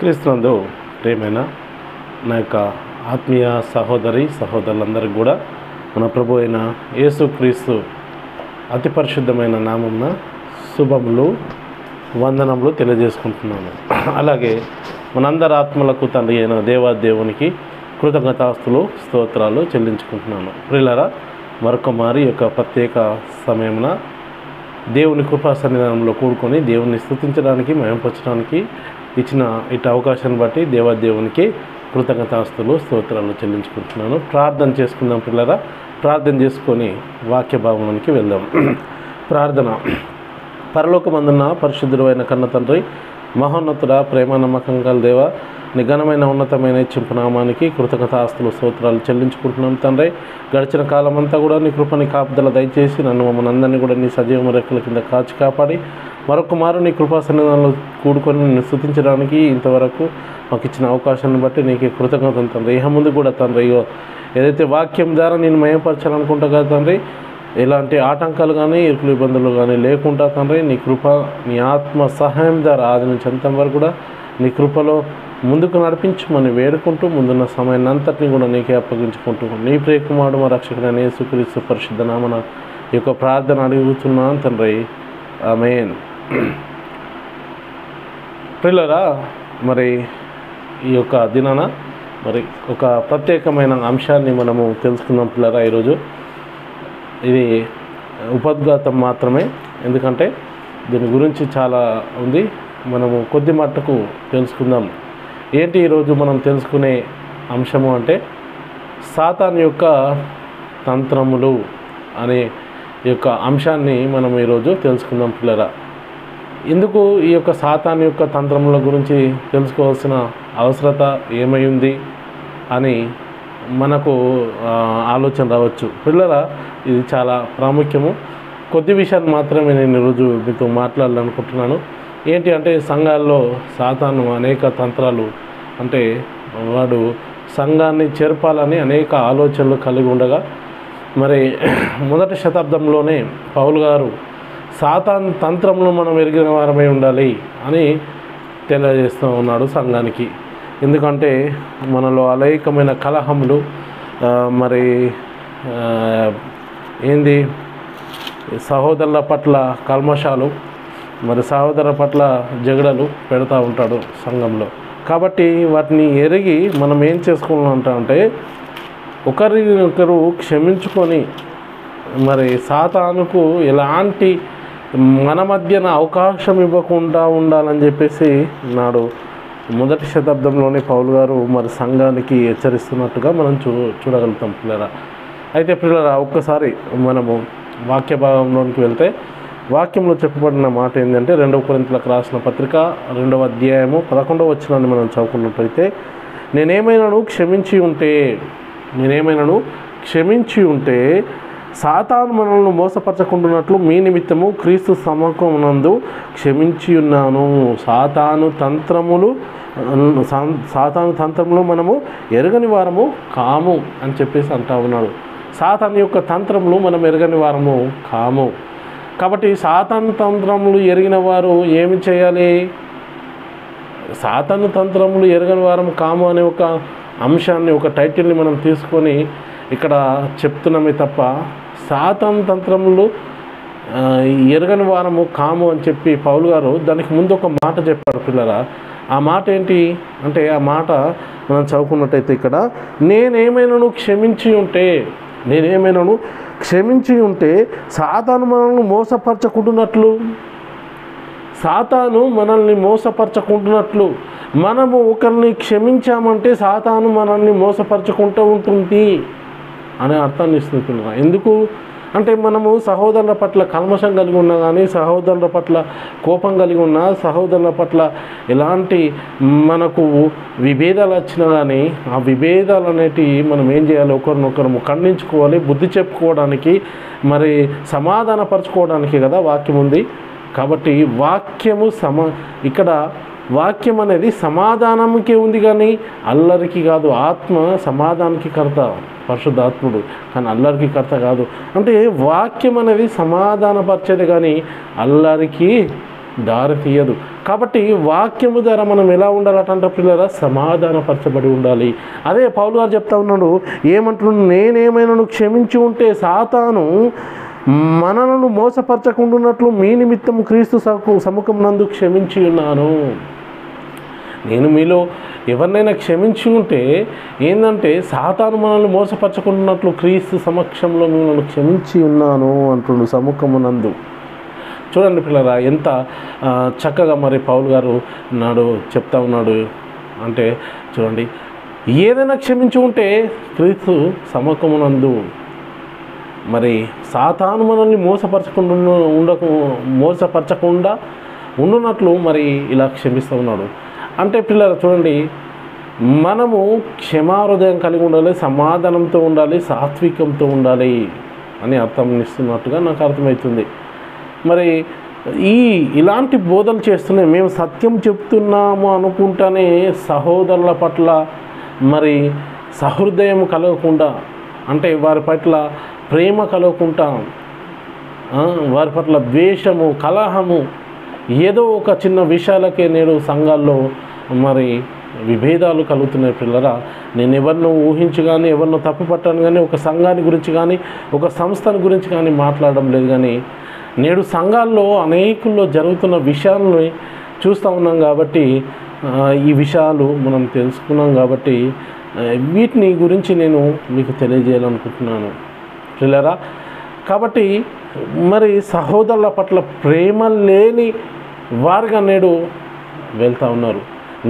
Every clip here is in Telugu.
క్రీస్తునందు ప్రియమైన నా యొక్క ఆత్మీయ సహోదరులందరికీ కూడా మన ప్రభు అయిన యేసుక్రీస్తు అతి పరిశుద్ధమైన నామమున శుభములు వందనములు తెలియజేసుకుంటున్నాను. అలాగే మనందరి ఆత్మలకు తండ్రి అయిన దేవాదేవునికి కృతజ్ఞతాస్తులు స్తోత్రాలు చెల్లించుకుంటున్నాను. ప్రియులారా, మరొక మారి యొక్క ప్రత్యేక సమయమున దేవుని కృపా సన్నిధానంలో కూడుకొని దేవుని స్తుతించడానికి మహిమపరచడానికి ఇచ్చిన ఇటు అవకాశాన్ని బట్టి దేవాదేవునికి కృతజ్ఞతాస్తులు స్తోత్రాలు చెల్లించుకుంటున్నాను. ప్రార్థన చేసుకుందాం పిల్లరా. ప్రార్థన చేసుకొని వాక్య భాగంలోనికి వెళ్దాం. ప్రార్థన. పరలోకమందున్న పరిశుద్ధుడు అయిన కన్న తండ్రి, మహోన్నతుడ, ప్రేమ నమ్మకం గల దేవ, నిఘనమైన ఉన్నతమైన చింపునామానికి కృతజ్ఞతాస్తులు స్తోత్రాలు చెల్లించుకుంటున్నాం తండ్రి. గడిచిన కాలం అంతా కూడా నీ కృపని కాపుదల దయచేసి మమ్మల్ని అందరినీ కూడా నీ సజీవ రెక్కల కింద కాచి కాపాడి మరొక మారు నీ కృపా సన్నిధానంలో కూడుకొని నిన్ను స్తుతించడానికి ఇంతవరకు మాకు ఇచ్చిన అవకాశాన్ని బట్టి నీకు కృతజ్ఞతలు తండ్రి. ఇహ ముందు కూడా తండ్రి ఏదైతే వాక్యం ద్వారా నేను మయపరచాలనుకుంటా కదా తండ్రి, ఎలాంటి ఆటంకాలు కానీ ఇరుకులు ఇబ్బందులు కానీ లేకుండా తండ్రి నీ కృప నీ ఆత్మ సహాయం ద్వారా ఆది నుంచి అంతం వరకు కూడా నీ కృపలో ముందుకు నడిపించమని వేడుకుంటూ ముందున్న సమయాన్ని అంతటిని కూడా నీకే అప్పగించుకుంటూ నీ ప్రియకుమారుడు మా రక్షకుడైన యేసుక్రీస్తు పరిశుద్ధ నామమున ఈ యొక్క ప్రార్థన అడుగుతున్నాను తండ్రి. ఆమేన్. ప్రియులారా, మరి ఈ యొక్క దినాన మరి ఒక ప్రత్యేకమైన అంశాన్ని మనము తెలుసుకుందాం పిల్లరా. ఈరోజు ఇది ఉపద్ఘాతం మాత్రమే, ఎందుకంటే దీని గురించి చాలా ఉంది. మనము కొద్ది మట్టుకు తెలుసుకుందాం. ఏంటి ఈరోజు మనం తెలుసుకునే అంశము అంటే సాతాను యొక్క తంత్రములు అనే యొక్క అంశాన్ని మనం ఈరోజు తెలుసుకుందాం పిల్లరా. ఎందుకు ఈ యొక్క సాతాను యొక్క తంత్రముల గురించి తెలుసుకోవాల్సిన అవసరత ఏమై ఉంది అని మనకు ఆలోచన రావచ్చు పిల్లరా. ఇది చాలా ప్రాముఖ్యము. కొద్ది విషయాలు మాత్రమే నేను ఈరోజు మీతో మాట్లాడాలనుకుంటున్నాను. ఏంటి అంటే సంఘాల్లో సాతాను అనేక తంత్రాలు, అంటే వాడు సంఘాన్ని చెరపాలని అనేక ఆలోచనలు కలిగి ఉండగా మరి మొదటి శతాబ్దంలోనే పౌలు గారు సాతాను తంత్రములు మనం ఎరిగిన వారమై ఉండాలి అని తెలియజేస్తూ ఉన్నాడు సంఘానికి. ఎందుకంటే మనలో అనేకమైన కలహములు, మరి ఏంది సహోదరుల పట్ల కల్మషాలు, మరి సహోదరుల పట్ల జగడలు పెడతా ఉంటాడు సంఘంలో. కాబట్టి వాటిని ఎరిగి మనం ఏం చేసుకుంటామంటే ఒకరినొకరు క్షమించుకొని మరి సాతానుకు ఎలాంటి మన మధ్యన అవకాశం ఇవ్వకుండా ఉండాలని చెప్పేసి నాడు మొదటి శతాబ్దంలోనే పౌలు గారు మరి సంఘానికి హెచ్చరిస్తున్నట్టుగా మనం చూడగలుగుతాం పిల్లరా. అయితే పిల్లరా, ఒక్కసారి మనము వాక్య భాగంలోనికి వెళ్తే వాక్యంలో చెప్పబడిన మాట ఏంటంటే 2 కొరింథీయులకు రాసిన పత్రిక 2వ అధ్యాయము 11వ వచనాన్ని మనం చదువుకున్నట్లయితే, నేనేమైనాను క్షమించి ఉంటే సాతాను మనల్ని మోసపరచకుండానట్లు మీ నిమిత్తము క్రీస్తు సముఖమునందు క్షమించి ఉన్నాను. సాతాను తంత్రములు మనము ఎరగని వారము కాము అని చెప్పేసి అంటా ఉన్నాడు. సాతాను యొక్క తంత్రములు మనం ఎరగని వారము కాము. కాబట్టి సాతాను తంత్రములు ఎరిగిన వారు ఏమి చేయాలి? సాతాను తంత్రములు ఎరగని వారం కాము అనే ఒక అంశాన్ని, ఒక టైటిల్ని మనం తీసుకొని ఇక్కడ చెప్తున్నామే తప్ప సాతాను తంత్రములు ఎరగని వారము కాము అని చెప్పి పౌలు గారు దానికి ముందు ఒక మాట చెప్పాడు పిల్లరా. ఆ మాట ఏంటి అంటే, ఆ మాట మనం చదువుకున్నట్టయితే ఇక్కడ నేనేమైనాను క్షమించి ఉంటే సాతాను మనల్ని మోసపరచకుంటున్నట్లు మనము ఒకరిని క్షమించామంటే సాతాను మనల్ని మోసపరచుకుంటూ ఉంటుంది అనే అర్థాన్ని ఇస్తుంది. ఎందుకు అంటే మనము సహోదరుల పట్ల కల్మషం కలిగి ఉన్నా కానీ, సహోదరుల పట్ల కోపం కలిగి ఉన్నా, సహోదరుల పట్ల ఎలాంటి మనకు విభేదాలు వచ్చినా కానీ ఆ విభేదాలు అనేటివి మనం ఏం చేయాలి? ఒకరినొకరు ఖండించుకోవాలి, బుద్ధి చెప్పుకోవడానికి, మరి సమాధానపరచుకోవడానికి కదా వాక్యం ఉంది. కాబట్టి ఇక్కడ వాక్యం అనేది సమాధానంకే ఉంది కానీ అల్లరికి కాదు. ఆత్మ సమాధానానికి కర్త పరిశుద్ధాత్ముడు, కానీ అల్లరికి కర్త కాదు. అంటే వాక్యం అనేది సమాధానపరిచేది కానీ అల్లరికి దారి తీయదు. కాబట్టి వాక్యము ద్వారా మనం ఎలా ఉండాలంటే పిల్లరా, సమాధానపరచబడి ఉండాలి. అదే పౌలు గారు చెప్తా ఉన్నాడు, ఏమంటున్నాడు, నేనేమైనా క్షమించి ఉంటే సాతాను మనలను మోసపరచకుండాన్నట్లు మీ నిమిత్తం క్రీస్తు సముఖం నందు క్షమించి ఉన్నాను. నేను మీలో ఎవరినైనా క్షమించి ఉంటే ఏంటంటే సాతాను మనల్ని మోసపరచకుండాన్నట్లు క్రీస్తు సమక్షంలో మిమ్మల్ని క్షమించి ఉన్నాను అంటుండు సముఖమునందు. చూడండి పిల్లరా, ఎంత చక్కగా మరి పౌలు గారు చెప్తా ఉన్నాడు అంటే చూడండి, ఏదైనా క్షమించి ఉంటే క్రీస్తు సముఖమునందు మరి సాతాను మనల్ని మోసపరచకుండా ఉండునట్లు మరి ఇలా క్షమిస్తూ ఉన్నాడు. అంటే పిల్లలు చూడండి, మనము క్షమాహృదయం కలిగి ఉండాలి, సమాధానంతో ఉండాలి, సాత్వికంతో ఉండాలి అని అర్థం ఇస్తున్నట్టుగా నాకు అర్థమవుతుంది. మరి ఇలాంటి బోధలు చేస్తున్నాయి. మేము సత్యం చెప్తున్నాము అనుకుంటానే సహోదరుల పట్ల మరి సహృదయం కలగకుండా, అంటే వారి పట్ల ప్రేమ కలగకుండా, వారి పట్ల ద్వేషము, కలహము, ఏదో ఒక చిన్న విషయాలకే నేడు సంఘాల్లో మరి విభేదాలు కలుగుతున్నాయి. పిల్లరా, నేను ఎవరినో ఊహించి కానీ ఎవరినో తప్పు పట్టాను కానీ ఒక సంఘాన్ని గురించి కానీ ఒక సంస్థను గురించి కానీ మాట్లాడడం లేదు. కానీ నేడు సంఘాల్లో అనేకుల్లో జరుగుతున్న విషయాలని చూస్తూ ఉన్నాం. కాబట్టి ఈ విషయాలు మనం తెలుసుకున్నాం. కాబట్టి వీటిని గురించి నేను మీకు తెలియజేయాలనుకుంటున్నాను పిల్లరా. కాబట్టి మరి సహోదరుల పట్ల ప్రేమ లేని వారుగా నేడు వెళ్తూ ఉన్నారు.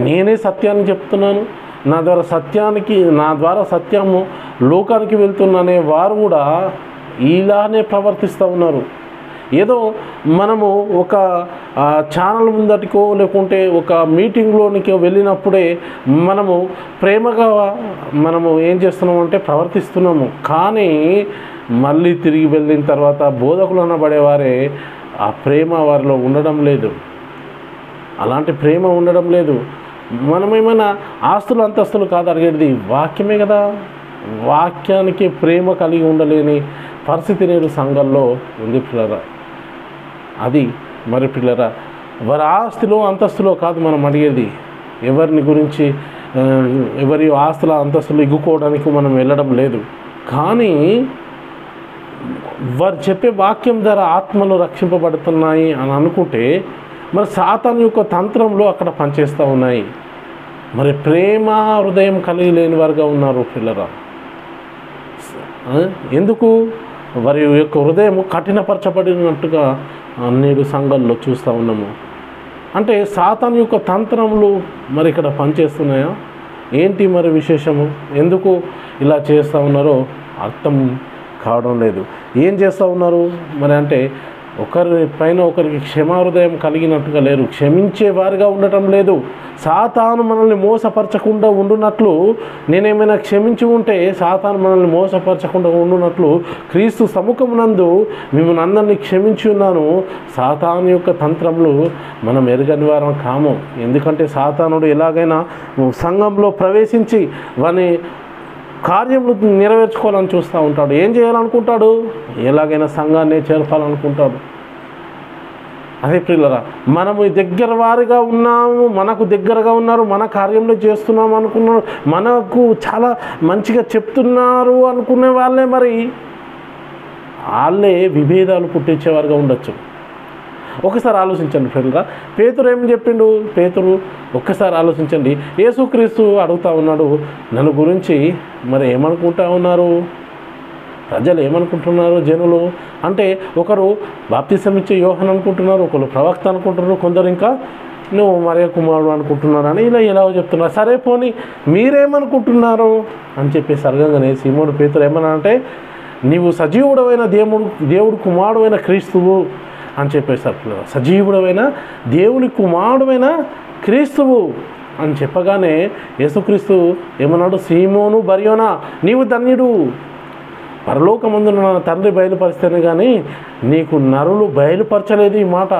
నేనే సత్యాన్ని చెప్తున్నాను, నా ద్వారా సత్యము లోకానికి వెళ్తున్ననే వారు కూడా ఇలానే ప్రవర్తిస్తూ ఉన్నారు. ఏదో మనము ఒక ఛానల్ ముందటికో లేకుంటే ఒక మీటింగ్లోనికో వెళ్ళినప్పుడే మనము ప్రేమగా మనము ఏం చేస్తున్నామంటే ప్రవర్తిస్తున్నాము. కానీ మళ్ళీ తిరిగి వెళ్ళిన తర్వాత బోధకులు అనబడేవారే ఆ ప్రేమ వారిలో ఉండడం లేదు. అలాంటి ప్రేమ ఉండడం లేదు. మనమేమైనా ఆస్తులు అంతస్తులు కాదు అడిగేది, వాక్యమే కదా. వాక్యానికి ప్రేమ కలిగి ఉండలేని పరిస్థితి నేడు సంఘంలో ఉంది పిల్లరా. అది మరి పిల్లరా, వారి ఆస్తిలో అంతస్తులో కాదు మనం అడిగేది. ఎవరిని గురించి ఎవరి ఆస్తుల అంతస్తులు ఇగ్గుకోవడానికి మనం వెళ్ళడం లేదు. కానీ వారు చెప్పే వాక్యం ద్వారా ఆత్మలు రక్షింపబడుతున్నాయి అని అనుకుంటే మరి సాతాను యొక్క తంత్రంలో అక్కడ పనిచేస్తూ ఉన్నాయి. మరి ప్రేమ హృదయం కలిగి లేని వారుగా ఉన్నారు పిల్లరా. ఎందుకు? వారి యొక్క హృదయం కఠినపరచబడినట్టుగా నేడు సంఘాల్లో చూస్తూ ఉన్నాము. అంటే సాతాను యొక్క తంత్రములు మరి ఇక్కడ పనిచేస్తున్నాయా ఏంటి మరి విశేషము? ఎందుకు ఇలా చేస్తూ ఉన్నారో అర్థం కావడం లేదు. ఏం చేస్తూ ఉన్నారు మరి అంటే ఒకరి పైన ఒకరికి క్షమాహృదయం కలిగినట్టుగా లేరు, క్షమించేవారుగా ఉండటం లేదు. సాతాను మనల్ని మోసపరచకుండా ఉండునట్లు, నేనేమైనా క్షమించి ఉంటే సాతాను మనల్ని మోసపరచకుండా ఉండునట్లు క్రీస్తు సముఖమునందు మిమ్మల్ని అందరినీ క్షమించి ఉన్నాను. సాతాను యొక్క తంత్రములు మనం ఎరగని వారం కాము. ఎందుకంటే సాతానుడు ఎలాగైనా సంఘంలో ప్రవేశించి వాని కార్యములు నెరవేర్చుకోవాలని చూస్తూ ఉంటాడు. ఏం చేయాలనుకుంటాడు? ఎలాగైనా సంఘాన్ని చేర్పాలనుకుంటాడు. అదే పిల్లరా, మనము దగ్గర వారిగా ఉన్నాము, మనకు దగ్గరగా ఉన్నారు, మన కార్యంలో చేస్తున్నాము అనుకున్నారు, మనకు చాలా మంచిగా చెప్తున్నారు అనుకునే వాళ్ళే మరి వాళ్ళే విభేదాలు పుట్టించేవారుగా ఉండొచ్చు. ఒకసారి ఆలోచించండి పిల్లరా, పేతురు ఏం చెప్పిండు? పేతురు ఒక్కసారి ఆలోచించండి. యేసుక్రీస్తు అడుగుతూ ఉన్నాడు, నన్ను గురించి మరి ఏమనుకుంటా ఉన్నారు ప్రజలు, ఏమనుకుంటున్నారు జనులు అంటే? ఒకరు బాప్తిసం ఇచ్చే యోహాను అనుకుంటున్నారు, ఒకరు ప్రవక్త అనుకుంటున్నారు, కొందరు ఇంకా నువ్వు మరియ కుమారుడు అనుకుంటున్నారు అని ఇలా చెప్తున్నారు. సరే పోనీ మీరేమనుకుంటున్నారు అని చెప్పేసి అడగగానే సీమోను పేతురు ఏమన్నా అంటే, నీవు సజీవుడమైన దేవుడు కుమారుడైన క్రీస్తువు అని చెప్పేసారు. సజీవుడమైన దేవుని కుమారుడైన క్రీస్తువు అని చెప్పగానే యేసుక్రీస్తు ఏమన్నాడు? సీమోను బర్యోనా, నీవు ధన్యుడు, పరలోకమందు నా తండ్రి బయలుపరిస్తేనే కానీ నీకు నరులు బయలుపరచలేదు ఈ మాట,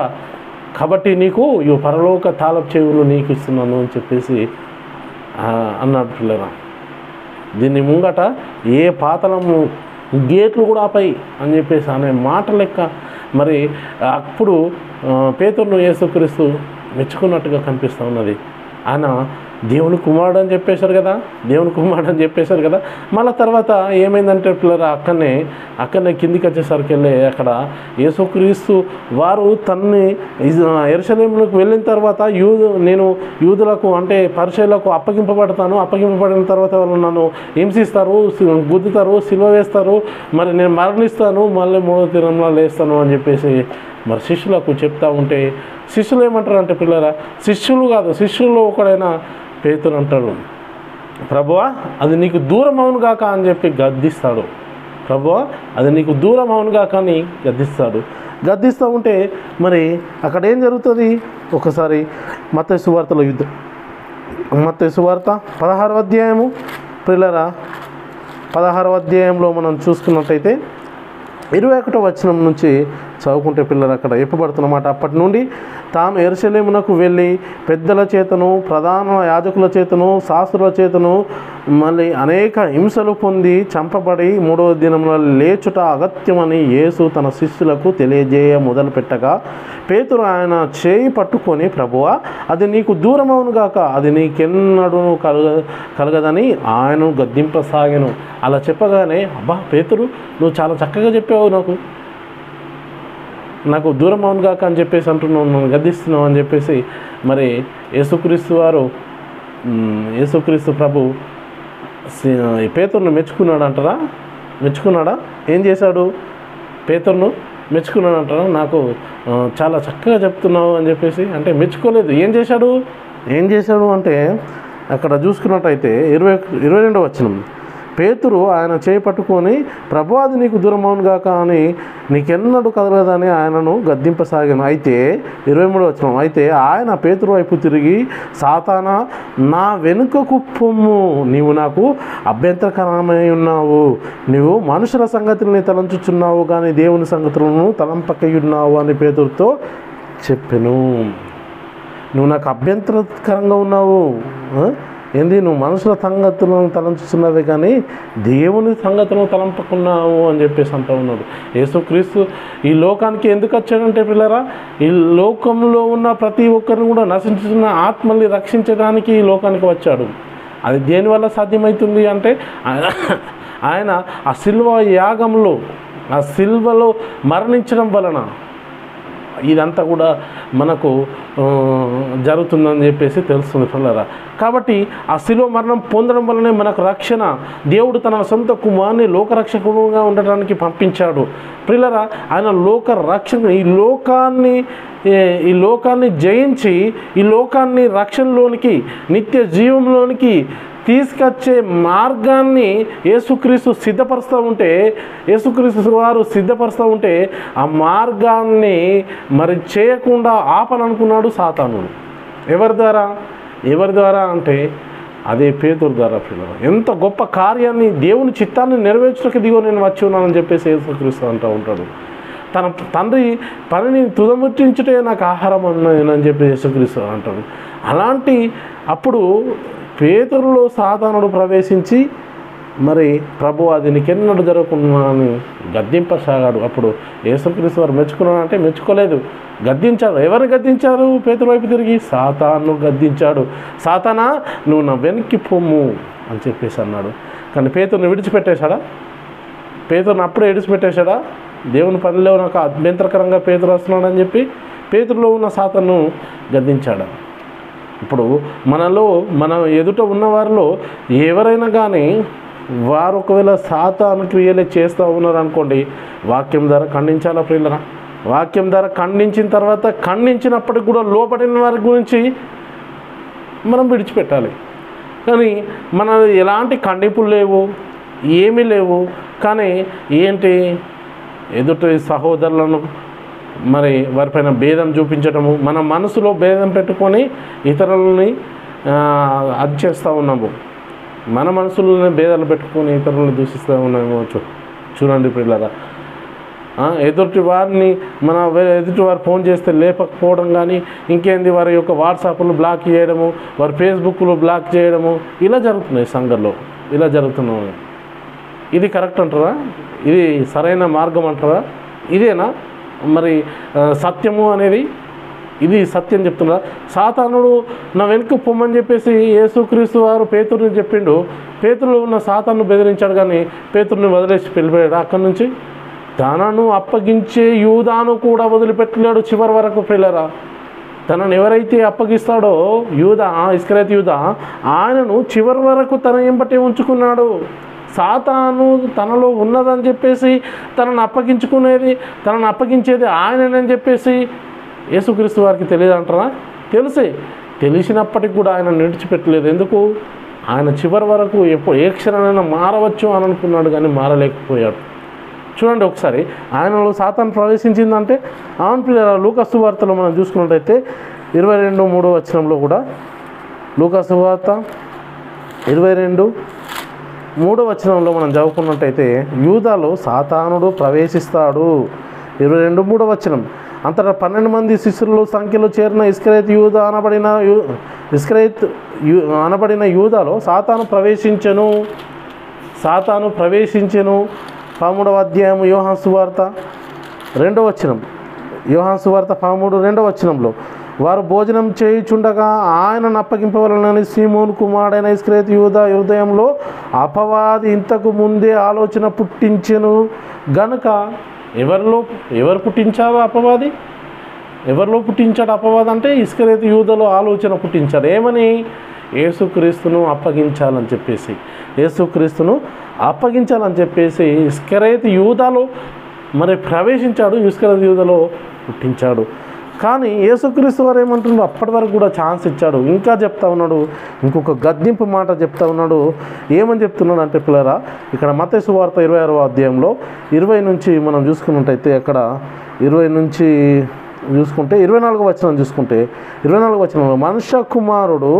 కాబట్టి నీకు ఈ పరలోక తాళపు చెవులు నీకు ఇస్తున్నాను అని చెప్పేసి అన్నాడు పిల్లరా. దీన్ని ముంగట ఏ పాతలము గేట్లు కూడా ఆపాయి అని చెప్పేసి అనే మాట లెక్క మరి అప్పుడు పేతురును యేసుక్రీస్తు మెచ్చుకున్నట్టుగా కనిపిస్తూ ఉన్నది. ఆయన దేవుని కుమారుడు అని చెప్పేశారు కదా, దేవుని కుమారుడు అని చెప్పేశారు కదా. మళ్ళీ తర్వాత ఏమైందంటే పిల్లరా, అక్కడనే కిందికి వచ్చేసరికి వెళ్ళి అక్కడ యేసుక్రీస్తు వారు తన్ని యెరూషలేముకు వెళ్ళిన తర్వాత నేను యూదులకు అంటే పరిచయులకు అప్పగింపబడిన తర్వాత వాళ్ళు నన్ను హింసిస్తారు, గుద్దుతారు, సిలువ వేస్తారు, మరి నేను మరణిస్తాను, మళ్ళీ 3వ దినంలో లేస్తాను అని చెప్పేసి మరి శిష్యులకు చెప్తా ఉంటే శిష్యులు ఏమంటారు అంటే పిల్లరా, శిష్యులు కాదు, శిష్యుల్లో ఒకడైనా పేతురు అంటాడు, ప్రభువా అది నీకు దూరం అవును గాక అని చెప్పి గద్దిస్తాడు. ప్రభువా అది నీకు దూరం అవును గాక అని గద్దిస్తూ ఉంటే మరి అక్కడ ఏం జరుగుతుంది? ఒకసారి మత్తయి సువార్త 16వ అధ్యాయము పిల్లరా, 16వ అధ్యాయంలో మనం చూసుకున్నట్టయితే 21వ వచనం నుంచి చదువుకుంటే పిల్లలు అక్కడ చెప్పబడుతున్నమాట. అప్పటి నుండి తాను యెరూషలేమునకు వెళ్ళి పెద్దల చేతను, ప్రధాన యాజకుల చేతను, శాస్త్రుల చేతను మళ్ళీ అనేక హింసలు పొంది చంపబడి 3వ దినంలో లేచుట అగత్యమని యేసు తన శిష్యులకు తెలియజేయ మొదలుపెట్టగా పేతురు ఆయన చేయి పట్టుకొని, ప్రభువా అది నీకు దూరం అవునుగాక, అది నీకెన్నడూ కలగదని ఆయన గద్దింపసాగాను. అలా చెప్పగానే, అబ్బా పేతురు నువ్వు చాలా చక్కగా చెప్పావు, నాకు దూరం అవునుగాక అని చెప్పేసి అంటున్నావు, నన్ను గద్దిస్తున్నావు అని చెప్పేసి మరి యేసుక్రీస్తు ప్రభు పేతురును మెచ్చుకున్నాడా? ఏం చేశాడు? పేతురును మెచ్చుకున్నాడు అంటారా? నాకు చాలా చక్కగా చెప్తున్నావు అని చెప్పేసి అంటే మెచ్చుకోలేదు. ఏం చేశాడు అంటే అక్కడ చూసుకున్నట్టయితే 22వ వచనం, పేతురు ఆయన చేయి పట్టుకొని, ప్రభువా అది నీకు దూరం అవునుగాక అని నీకెన్నడూ కదలదని ఆయనను గద్దింపసాగాను. అయితే 23వ వచనం, అయితే ఆయన పేతురు వైపు తిరిగి, సాతానా నా వెనుకకు పొమ్ము, నీవు నాకు అభ్యంతరకరమై ఉన్నావు, నీవు మనుషుల సంగతులని తలంచుచున్నావు కానీ దేవుని సంగతులను తలంపకయున్నావు అని పేతురుతో చెప్పెను. నువ్వు నాకు అభ్యంతరకరంగా ఉన్నావు, ఏంది నువ్వు మనుషుల సంగతులను తలంచుతున్నవే కానీ దేవుని సంగతులను తలంపకున్నావు అని చెప్పేసి అంటూ ఉన్నాడు. యేసుక్రీస్తు ఈ లోకానికి ఎందుకు వచ్చాడంటే పిల్లరా, ఈ లోకంలో ఉన్న ప్రతి ఒక్కరిని కూడా నశించుతున్న ఆత్మల్ని రక్షించడానికి ఈ లోకానికి వచ్చాడు. అది దేనివల్ల సాధ్యమవుతుంది అంటే ఆయన ఆ సిల్వ యాగంలో, ఆ సిల్వలో మరణించడం వలన ఇదంతా కూడా మనకు జరుగుతుందని చెప్పేసి తెలుస్తుంది పిల్లరా. కాబట్టి ఆ శిలువ మరణం పొందడం వల్లనే మనకు రక్షణ. దేవుడు తన సొంత కుమారుని లోకరక్షకుడుగా ఉండటానికి పంపించాడు పిల్లరా. ఆయన లోక రక్షణ, ఈ లోకాన్ని జయించి ఈ లోకాన్ని రక్షణలోనికి, నిత్య జీవంలోనికి తీసుకొచ్చే మార్గాన్ని యేసుక్రీస్తు వారు సిద్ధపరుస్తూ ఉంటే ఆ మార్గాన్ని మరి చేయకుండా ఆపాలనుకున్నాడు సాతాను. ఎవరి ద్వారా అంటే అదే పేతురు ద్వారా పిల్లలు. ఎంత గొప్ప కార్యాన్ని, దేవుని చిత్తాన్ని నెరవేర్చడానికి దిగో నేను వచ్చి ఉన్నానని చెప్పేసి యేసుక్రీస్తు అంటూ ఉంటాడు. తన తండ్రి పనిని తుదముట్టించుటే నాకు ఆహారం అని చెప్పి యేసుక్రీస్తు అంటాడు. అలాంటి అప్పుడు పేతురులో సాతానుడు ప్రవేశించి మరి ప్రభు అది నీకెన్నడూ జరగకుండా అని గద్దింపసాగాడు. అప్పుడు యేసుక్రీస్తు వారు మెచ్చుకున్నాడంటే మెచ్చుకోలేదు, గద్దించాడు. ఎవరిని గద్దించారు? పేతురు వైపు తిరిగి సాతాను గద్దించాడు. సాతానా నువ్వు నా వెనక్కి పొమ్ము అని చెప్పేసి అన్నాడు. కానీ పేతురుని విడిచిపెట్టేశాడా? పేతురుని అప్పుడే విడిచిపెట్టేశాడా? దేవుని పనిలో నాకు అభ్యంతరకరంగా పేతురు వస్తున్నాడని చెప్పి పేతురులో ఉన్న సాతాను గద్దించాడా? ఇప్పుడు మన ఎదుట ఉన్నవారిలో ఎవరైనా కానీ వారు ఒకవేళ సాతాను క్రియలే చేస్తూ ఉన్నారనుకోండి, వాక్యం ద్వారా ఖండించాలా ప్రియులరా? వాక్యం ద్వారా ఖండించిన తర్వాత ఖండించినప్పటికి కూడా లోపడిన వారి గురించి మనం విడిచిపెట్టాలి. కానీ మన ఎలాంటి ఖండింపులు లేవు, ఏమీ లేవు. కానీ ఏంటి, ఎదుటి సహోదరులను మరి వారిపైన భేదం చూపించటము, మన మనసులో భేదం పెట్టుకొని ఇతరులని అది చేస్తూ ఉన్నాము. మన మనసులోనే భేదాలు పెట్టుకొని ఇతరులను దూషిస్తూ ఉన్నాము. చూడండి పిల్లరా, ఎదుటి వారు ఫోన్ చేస్తే లేపకపోవడం కానీ, ఇంకేంది వారి యొక్క వాట్సాప్లు బ్లాక్ చేయడము, వారి ఫేస్బుక్లు బ్లాక్ చేయడము, ఇలా జరుగుతున్నాయి సంఘంలో. ఇలా జరుగుతున్నాయి. ఇది కరెక్ట్ అంటారా? ఇది సరైన మార్గం అంటారా? ఇదేనా? మరి సత్యము అనేది ఇది సత్యం చెప్తున్నా. సాతానుడు నా వెనుక పొమ్మని చెప్పేసి యేసుక్రీస్తు వారు పేతురుని చెప్పిండు. పేతురులో ఉన్న సాతాను బెదిరించాడు, కానీ పేతురుని వదిలేసి వెళ్ళిపోయాడు అక్కడి నుంచి. తనను అప్పగించే యూదాను కూడా వదిలిపెట్టలేడు చివరి వరకు. పిల్లరా, తనను ఎవరైతే అప్పగిస్తాడో యూదా, ఇస్కరియోతు యూదా, ఆయనను చివరి వరకు తన ఎంబటే ఉంచుకున్నాడు. సాతాను తనలో ఉన్నదని చెప్పేసి తనను అప్పగించేది ఆయనని చెప్పేసి యేసుక్రీస్తు వారికి తెలియదు అంటారా? తెలిసినప్పటికి కూడా ఆయన విడిచిపెట్టలేదు. ఎందుకు? ఆయన చివరి వరకు ఏ క్షణమైనా మారవచ్చు అని అనుకున్నాడు, కానీ మారలేకపోయాడు. చూడండి ఒకసారి, ఆయనలో సాతాను ప్రవేశించిందంటే అవును పిల్లల. లూకా సువార్తలో మనం చూసుకున్నట్టయితే 22:3 వచనంలో కూడా, లూకా సువార్త 22:3 వచనంలో మనం చదువుకున్నట్టయితే యూదాలో సాతానుడు ప్రవేశిస్తాడు. 22:3 వచనం, అంతటా 12 మంది శిష్యుల సంఖ్యలో చేరిన ఇస్కరియోతు అనబడిన యూదాలో సాతాను ప్రవేశించెను. 13వ అధ్యాయం యోహాను సువార్త 2వ వచనం. యోహాను సువార్త 13:2 వచనంలో, వారు భోజనం చేయుచుండగా ఆయనను అప్పగింపవలనని సీమోను కుమారుడైన ఇస్కరియోతు యూదా హృదయంలో అపవాది ఇంతకు ముందే ఆలోచన పుట్టించెను గనుక. ఎవరు పుట్టించారు అపవాది? ఎవరిలో పుట్టించాడు అపవాది అంటే ఇస్కరియోతు యూదాలో ఆలోచన పుట్టించాడు. ఏమని? యేసుక్రీస్తును అప్పగించాలని చెప్పేసి ఇస్కరియోతు యూదాలో మరి ప్రవేశించాడు, ఇస్కరియోతు యూదాలో పుట్టించాడు. కానీ యేసుక్రీస్తు వారు ఏమంటున్నాడు? అప్పటి వరకు కూడా ఛాన్స్ ఇచ్చాడు. ఇంకా చెప్తా ఉన్నాడు, ఇంకొక గద్దింపు మాట చెప్తా ఉన్నాడు. ఏమని చెప్తున్నాడు అంటే పిల్లరా, ఇక్కడ మత్తయి సువార్త 26వ అధ్యాయంలో 20 నుంచి మనం చూసుకున్నట్టయితే, అక్కడ 20 నుంచి చూసుకుంటే 24వ వచనం చూసుకుంటే, 24వ వచనంలో మనుష్య కుమారుడు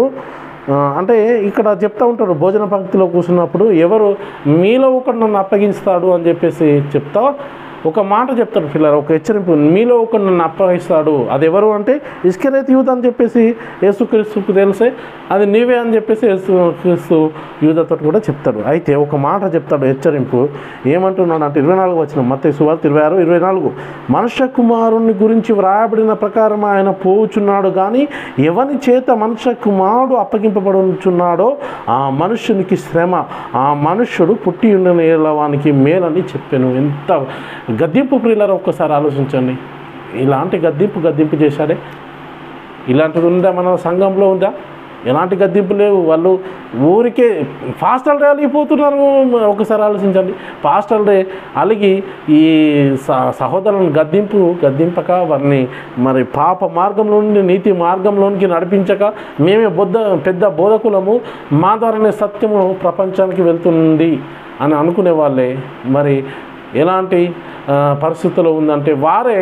అంటే ఇక్కడ చెప్తా ఉంటాడు, భోజన పంక్తిలో కూర్చున్నప్పుడు ఎవరు మీలో ఒకడు నన్ను అప్పగిస్తాడు అని చెప్పేసి చెప్తా ఒక మాట చెప్తాడు పిల్లలు, ఒక హెచ్చరింపు, మీలో ఒకడు నన్ను అప్పగిస్తాడు. అది ఎవరు అంటే ఇస్కరియోతు యూదా అని చెప్పేసి యేసుక్రీస్తుకు తెలిసే అది నీవే అని చెప్పేసి యేసుక్రీస్తు యూదాతో కూడా చెప్తాడు. అయితే ఒక మాట చెప్తాడు హెచ్చరింపు, ఏమంటున్నాడు అంటే 24వ వచనం మత్తయి సువార్త 26:24, మనుష్య కుమారుని గురించి వ్రాయబడిన ప్రకారం ఆయన పోవుచున్నాడు, కానీ ఎవని చేత మనుష్య కుమారుడు అప్పగింపబడుచున్నాడో ఆ మనుష్యునికి శ్రమ, ఆ మనుష్యుడు పుట్టి ఉండిన వానికి మేలని చెప్పాను. ఎంత గద్దింపు ప్రియులారా, ఒక్కసారి ఆలోచించండి. ఇలాంటి గద్దింపు చేశాడే. ఇలాంటిది ఉందా మన సంఘంలో? ఉందా? ఎలాంటి గద్దింపు లేవు. వాళ్ళు ఊరికే పాస్టల్ డే అలిగిపోతున్నారు. ఒకసారి ఆలోచించండి. పాస్టల్ డే అలిగి ఈ సహోదరులను గద్దింపక వారిని మరి పాప మార్గంలో నుండి నీతి మార్గంలోనికి నడిపించక, మేమే పెద్ద బోధకులము, మా ద్వారానే సత్యము ప్రపంచానికి వెళ్తుంది అని అనుకునే వాళ్ళే మరి ఎలాంటి పరిస్థితుల్లో ఉందంటే, వారే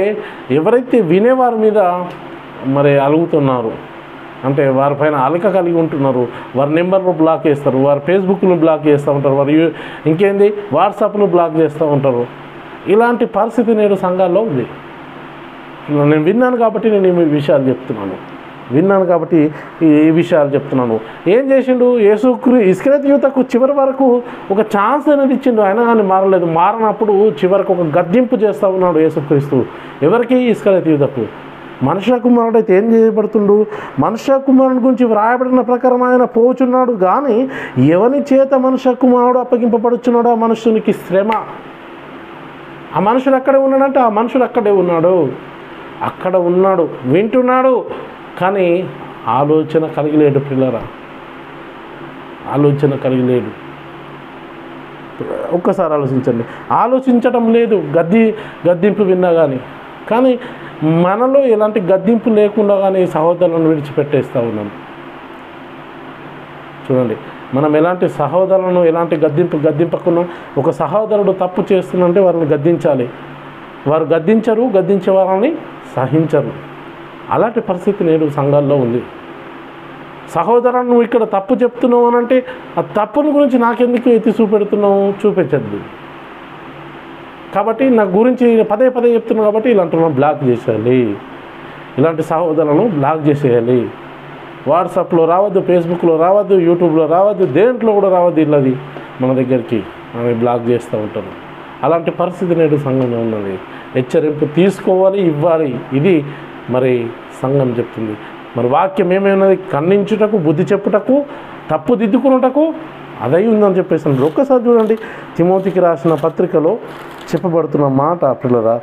ఎవరైతే వినేవారి మీద మరి అలుగుతున్నారు అంటే వారిపైన అలక కలిగి ఉంటున్నారు. వారి నెంబర్ను బ్లాక్ చేస్తారు, వారి ఫేస్బుక్ను బ్లాక్ చేస్తూ ఉంటారు, వారి ఇంకేంది వాట్సాప్ను బ్లాక్ చేస్తూ ఉంటారు. ఇలాంటి పరిస్థితి నేడు సంఘాల్లో ఉంది. నేను విన్నాను కాబట్టి నేను ఈ విషయాలు చెప్తున్నాను. ఏం చేసిండు ఇస్కరియోతు యూదాకు చివరి వరకు ఒక ఛాన్స్ అనేది ఇచ్చిండు, అయినా కానీ మారలేదు. మారనప్పుడు చివరికి ఒక గద్దింపు చేస్తూ ఉన్నాడు యేసుక్రీస్తు. ఎవరికి? ఇస్కరియోతు యూదాకు. మనుష్య కుమారుడు అయితే ఏం చేయబడుతుండు? మనుష్య కుమారుని గురించి వ్రాయబడిన ప్రకారం ఆయన పోచున్నాడు, కానీ ఎవని చేత మనుష్య కుమారుడు అప్పగింపబడుచున్నాడు ఆ మనుషునికి శ్రమ. ఆ మనుషుడు అక్కడే ఉన్నాడంటే ఆ మనుషుడు అక్కడ ఉన్నాడు, వింటున్నాడు, కానీ ఆలోచన కలిగలేడు పిల్లరా, ఒక్కసారి ఆలోచించండి. ఆలోచించడం లేదు, గద్దింపు విన్నా కానీ మనలో ఎలాంటి గద్దింపు లేకుండా కానీ సహోదరులను విడిచిపెట్టేస్తూ ఉన్నాం. చూడండి, మనం ఎలాంటి సహోదరులను ఎలాంటి గద్దింపకున్నాం. ఒక సహోదరుడు తప్పు చేస్తుందంటే వారిని గద్దించాలి. వారు గద్దించరు, గద్దించే వారిని సహించరు. అలాంటి పరిస్థితి నేడు సంఘాల్లో ఉంది. సహోదరుడు నువ్వు ఇక్కడ తప్పు చెప్తున్నావు అని అంటే ఆ తప్పుని గురించి నాకెందుకు ఎత్తి చూపించద్దు. కాబట్టి నా గురించి పదే చెప్తున్నాను కాబట్టి ఇలాంటి బ్లాక్ చేసేయాలి, ఇలాంటి సహోదరులను బ్లాక్ చేసేయాలి. వాట్సాప్లో రావద్దు, ఫేస్బుక్లో రావద్దు, యూట్యూబ్లో రావద్దు, దేంట్లో కూడా రావద్దు. ఇల్లది మన దగ్గరికి అని బ్లాక్ చేస్తూ ఉంటారు. అలాంటి పరిస్థితి నేడు సంఘంలో ఉన్నది. హెచ్చరింపు తీసుకోవాలి, ఇవ్వాలి. ఇది మరి సంఘం చెప్తుంది. మరి వాక్యం ఏమైనది? ఖండించుటకు, బుద్ధి చెప్పుటకు, తప్పు దిద్దుకున్నటకు అదై ఉందని చెప్పేసి అన్నారు. ఒక్కసారి చూడండి, తిమోతికి రాసిన పత్రికలో చెప్పబడుతున్న మాట పిల్లరా,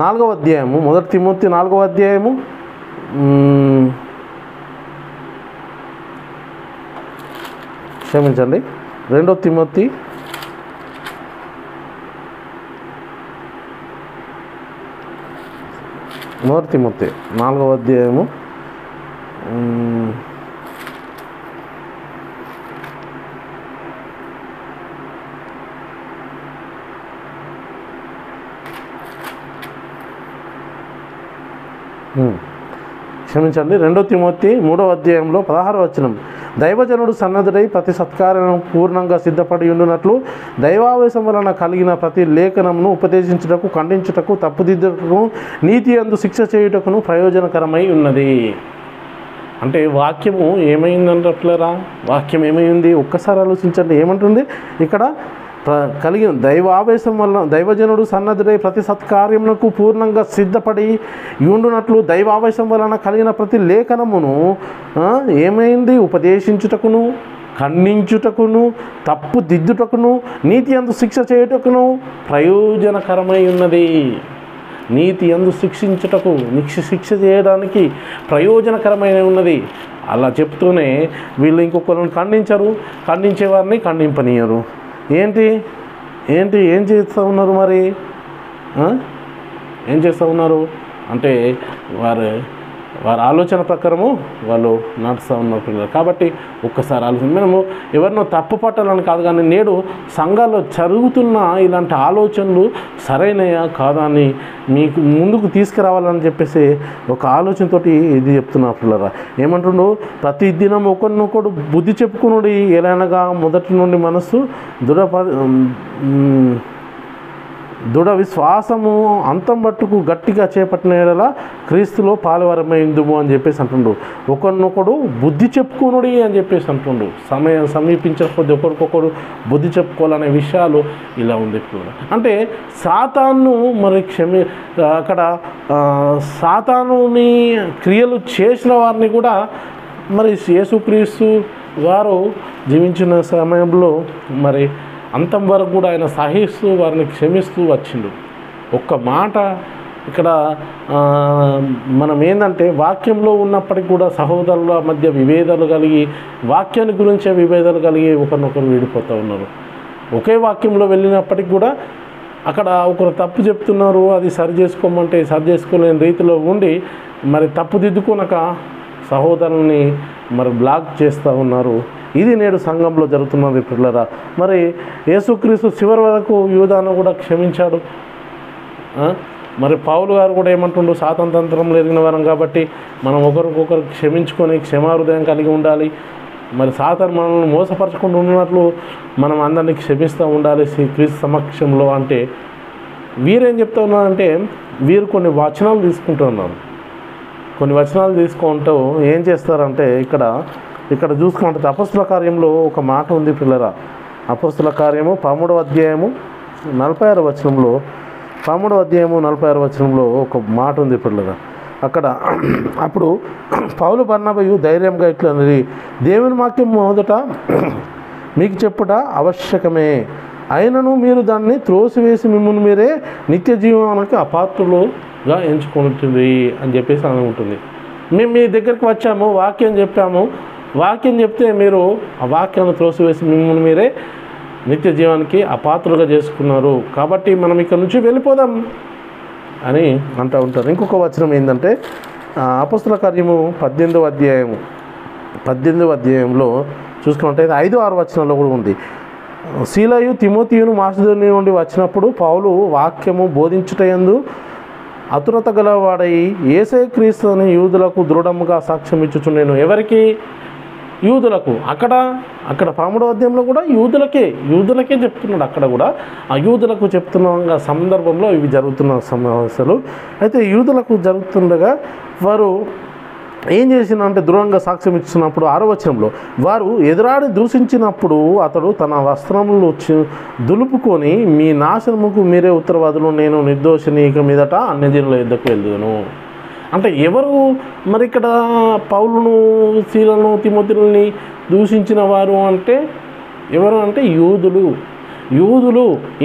4వ అధ్యాయము, 1 తిమోతి 4వ అధ్యాయము క్షమించండి 2 తిమోతి 4వ అధ్యాయము 2 తిమోతి 3వ అధ్యాయంలో 16వ వచనం, దైవజనుడు సన్నద్ధుడై ప్రతి సత్కార్యం పూర్ణంగా సిద్ధపడి ఉండునట్లు దైవావేశం వలన కలిగిన ప్రతి లేఖనమును ఉపదేశించుటకు, ఖండించుటకు, తప్పుదిద్దుటకు, నీతి యందు శిక్ష చేయుటకును ప్రయోజనకరమై ఉన్నది. అంటే వాక్యము ఏమైందంటట్లేరా? వాక్యం ఏమైంది? ఒక్కసారి ఆలోచించండి. ఏమంటుంది ఇక్కడ? కలిగిన దైవావేశం వలన దైవజనుడు సన్నద్ధుడై ప్రతి సత్కార్యమునకు పూర్ణంగా సిద్ధపడి ఉండునట్లు దైవావేశం వలన కలిగిన ప్రతి లేఖనమును ఏమైంది? ఉపదేశించుటకును, ఖండించుటకును, తప్పు దిద్దుటకును, నీతి యందు శిక్ష చేయుటకును ప్రయోజనకరమై ఉన్నది. నీతి యందు శిక్షించుటకు, శిక్ష చేయడానికి ప్రయోజనకరమైన ఉన్నది. అలా చెప్తూనే వీళ్ళు ఇంకొకరిని ఖండించరు, ఖండించే వారిని ఖండింపనీయరు. ఏం చేస్తూ ఉన్నారు? మరి ఏం చేస్తూ ఉన్నారు అంటే వారి ఆలోచన ప్రకారము వాళ్ళు నడుస్తూ ఉన్నారు పిల్లలు. కాబట్టి ఒక్కసారి ఆలోచన, మనము ఎవరినో తప్పు పట్టాలని కాదు, కానీ నేడు సంఘాల్లో జరుగుతున్న ఇలాంటి ఆలోచనలు సరైనయా కాదా అని మీకు ముందుకు తీసుకురావాలని చెప్పేసి ఒక ఆలోచనతోటి ఇది చెప్తున్నా పిల్లరా. ఏమంటుండు? ప్రతి దినం ఒకరినొకడు బుద్ధి చెప్పుకునుడి, ఎలానగా మొదటి నుండి మనస్సు దృఢ విశ్వాసము అంతం మట్టుకు గట్టిగా చేపట్టిన యెడల క్రీస్తులో పాలువారమైందుము అని చెప్పేసి అంటుండు. ఒకరినొకడు బుద్ధి చెప్పుకునుడి అని చెప్పేసి అంటుండు. సమయం సమీపించకపోతే ఒకరికొకరు బుద్ధి చెప్పుకోవాలనే విషయాలు ఇలా ఉంది. అంటే సాతాను మరి అక్కడ సాతానుని క్రియలు చేసిన వారిని కూడా మరి యేసుక్రీస్తు వారు జీవించిన సమయంలో మరి అంతం వరకు కూడా ఆయన సహిస్తూ వారిని క్షమిస్తూ వచ్చిండు. ఒక్క మాట ఇక్కడ మనం ఏంటంటే వాక్యంలో ఉన్నప్పటికీ కూడా సహోదరుల మధ్య విభేదాలు కలిగి, వాక్యాన్ని గురించే విభేదాలు కలిగి ఒకరినొకరు విడిపోతూ ఉన్నారు. ఒకే వాక్యంలో వెళ్ళినప్పటికీ కూడా అక్కడ ఒకరు తప్పు చెప్తున్నారు, అది సరి చేసుకోమంటే సరి చేసుకోలేని రీతిలో ఉండి మరి తప్పు దిద్దుకునక సహోదరుల్ని మరి బ్లాక్ చేస్తూ ఉన్నారు. ఇది నేడు సంఘంలో జరుగుతున్నది పిల్లరా. మరి యేసుక్రీస్తు చివరి వరకు యూదాను కూడా క్షమించాడు. మరి పౌలు గారు కూడా ఏమంటుండు? స్వాతంత్రంలో ఎరిగిన వారం కాబట్టి మనం ఒకరికొకరు క్షమించుకొని క్షమాహృదయం కలిగి ఉండాలి. మరి సాతాను మనల్ని మోసపరచకుండా ఉన్నట్లు మనం అందరినీ క్షమిస్తూ ఉండాలి క్రీస్తు సమక్షంలో. అంటే వీరేం చెప్తా ఉన్నారంటే వీరు కొన్ని వచనాలు తీసుకుంటున్నారు. కొన్ని వచనాలు తీసుకుంటూ ఏం చేస్తారంటే ఇక్కడ చూసుకుంటే అపొస్తలుల కార్యంలో ఒక మాట ఉంది పిల్లరా. అపొస్తలుల కార్యము 13వ అధ్యాయము 46వ వచనంలో 13వ అధ్యాయము 46వ వచనంలో ఒక మాట ఉంది పిల్లరా. అక్కడ అప్పుడు పౌలు బర్నబయు ధైర్యంగా ఇట్లా అన్నది, దేవుని వాక్యం మొదట మీకు చెప్పుట ఆవశ్యకమే, అయినను మీరు దాన్ని త్రోసివేసి మిమ్మల్ని మీరే నిత్య జీవానికి అపాత్రులుగా ఎంచుకుంటుంది అని చెప్పేసి అని ఉంటుంది. మేము మీ దగ్గరికి వచ్చాము, వాక్యం చెప్పాము, వాక్యం చెప్తే మీరు ఆ వాక్యాన్ని త్రోసివేసి మిమ్మల్ని మీరే నిత్య జీవానికి అపాత్రులుగా చేసుకున్నారు, కాబట్టి మనం ఇక్కడ నుంచి వెళ్ళిపోదాం అని అంటూ ఉంటారు. ఇంకొక వచనం ఏంటంటే అపొస్తలుల కార్యము 18వ అధ్యాయంలో చూసుకుంటే 5-6 వచనాల్లో కూడా ఉంది. సీలయు తిమోతియును మాసిదోనియ నుండి వచ్చినప్పుడు పౌలు వాక్యము బోధించుటయందు అతురత గలవాడై యేసయ్య క్రీస్తు అని యూదులకు దృఢముగా సాక్ష్యం ఇచ్చుచున్నాను. ఎవరికి? యూదులకు. అక్కడ 13వ అధ్యాయంలో కూడా యూదులకే చెప్తున్నాడు. అక్కడ కూడా ఆ యూదులకు చెప్తున్న సందర్భంలో ఇవి జరుగుతున్న సమస్యలు. అయితే యూదులకు జరుగుతుండగా వారు ఏం చేసిందంటే దృఢంగా సాక్ష్యం ఇచ్చినప్పుడు 6వ వచనంలో వారు ఎదురాడి దూషించినప్పుడు అతడు తన వస్త్రములు దులుపుకొని మీ నాశనముకు మీరే ఉత్తరవాదులు, నేను నిర్దోషిని, ఇక మీదట అన్యజనుల యుద్ధకు వెళ్దును. అంటే ఎవరు మరి ఇక్కడ పౌలును, సీలను, తిమోతిని దూషించిన వారు అంటే ఎవరు అంటే యూదులు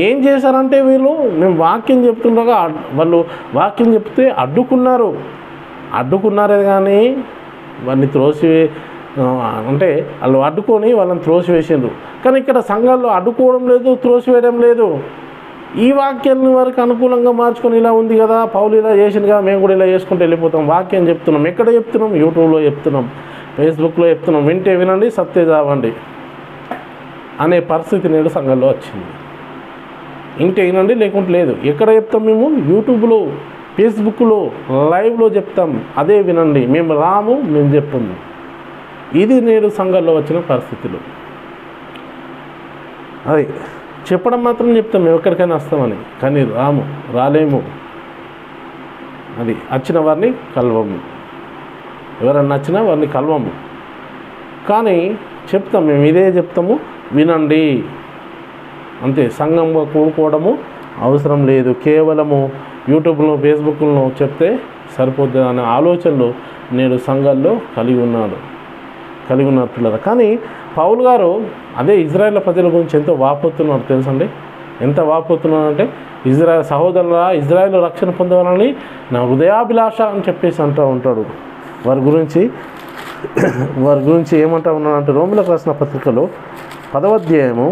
ఏం చేశారంటే వీళ్ళు మేము వాక్యం చెప్తుండగా వాళ్ళు వాక్యం చెప్తే అడ్డుకున్నారే కానీ వాడిని అంటే వాళ్ళు అడ్డుకొని వాళ్ళని త్రోసివేసిండ్రు. కానీ ఇక్కడ సంఘాల్లో అడ్డుకోవడం లేదు, త్రోసివేయడం లేదు. ఈ వాక్యాన్ని వారికి అనుకూలంగా మార్చుకొని ఇలా ఉంది కదా, పౌలు ఇలా చేసింది కదా, మేము కూడా ఇలా చేసుకుంటూ వెళ్ళిపోతాం. వాక్యం చెప్తున్నాం, ఎక్కడ చెప్తున్నాం? యూట్యూబ్లో చెప్తున్నాం, ఫేస్బుక్లో చెప్తున్నాం. వింటే వినండి, సత్తే చావండి అనే పరిస్థితి నేడు సంఘంలో వచ్చింది. ఇంటే వినండి, లేకుంటే లేదు. ఎక్కడ చెప్తాం? మేము యూట్యూబ్లో, ఫేస్బుక్లో లైవ్లో చెప్తాం, అదే వినండి, మేము రాము, మేము చెప్పము. ఇది నేడు సంఘంలో వచ్చిన పరిస్థితులు. అది చెప్పడం మాత్రం చెప్తాం, మేము ఎక్కడికైనా వస్తామని, కానీ రాలేము. అది వచ్చిన వారిని కలవము, ఎవరన్నా వచ్చినా వారిని కలవము. కానీ చెప్తాం, మేము ఇదే చెప్తాము, వినండి అంతే. సంఘంగా కూడుకోవడము అవసరం లేదు, కేవలము యూట్యూబ్లో, ఫేస్బుక్లో చెప్తే సరిపోతుంది అనే ఆలోచనలు నేడు సంఘాల్లో కలిగి ఉన్నారు పిల్లలు. కానీ పౌలు గారు అదే ఇజ్రాయేల్ ప్రజల గురించి ఎంతో వాపోతున్నారు తెలుసండి. ఎంత వాపోతున్నారంటే, సహోదరులా, ఇజ్రాయేల్ రక్షణ పొందవాలని నా హృదయాభిలాష అని చెప్పేసి అంటూ ఉంటాడు. వారి గురించి ఏమంటా ఉన్నాడంటే, రోమిలకు రాసిన పత్రికలో 10వ అధ్యాయము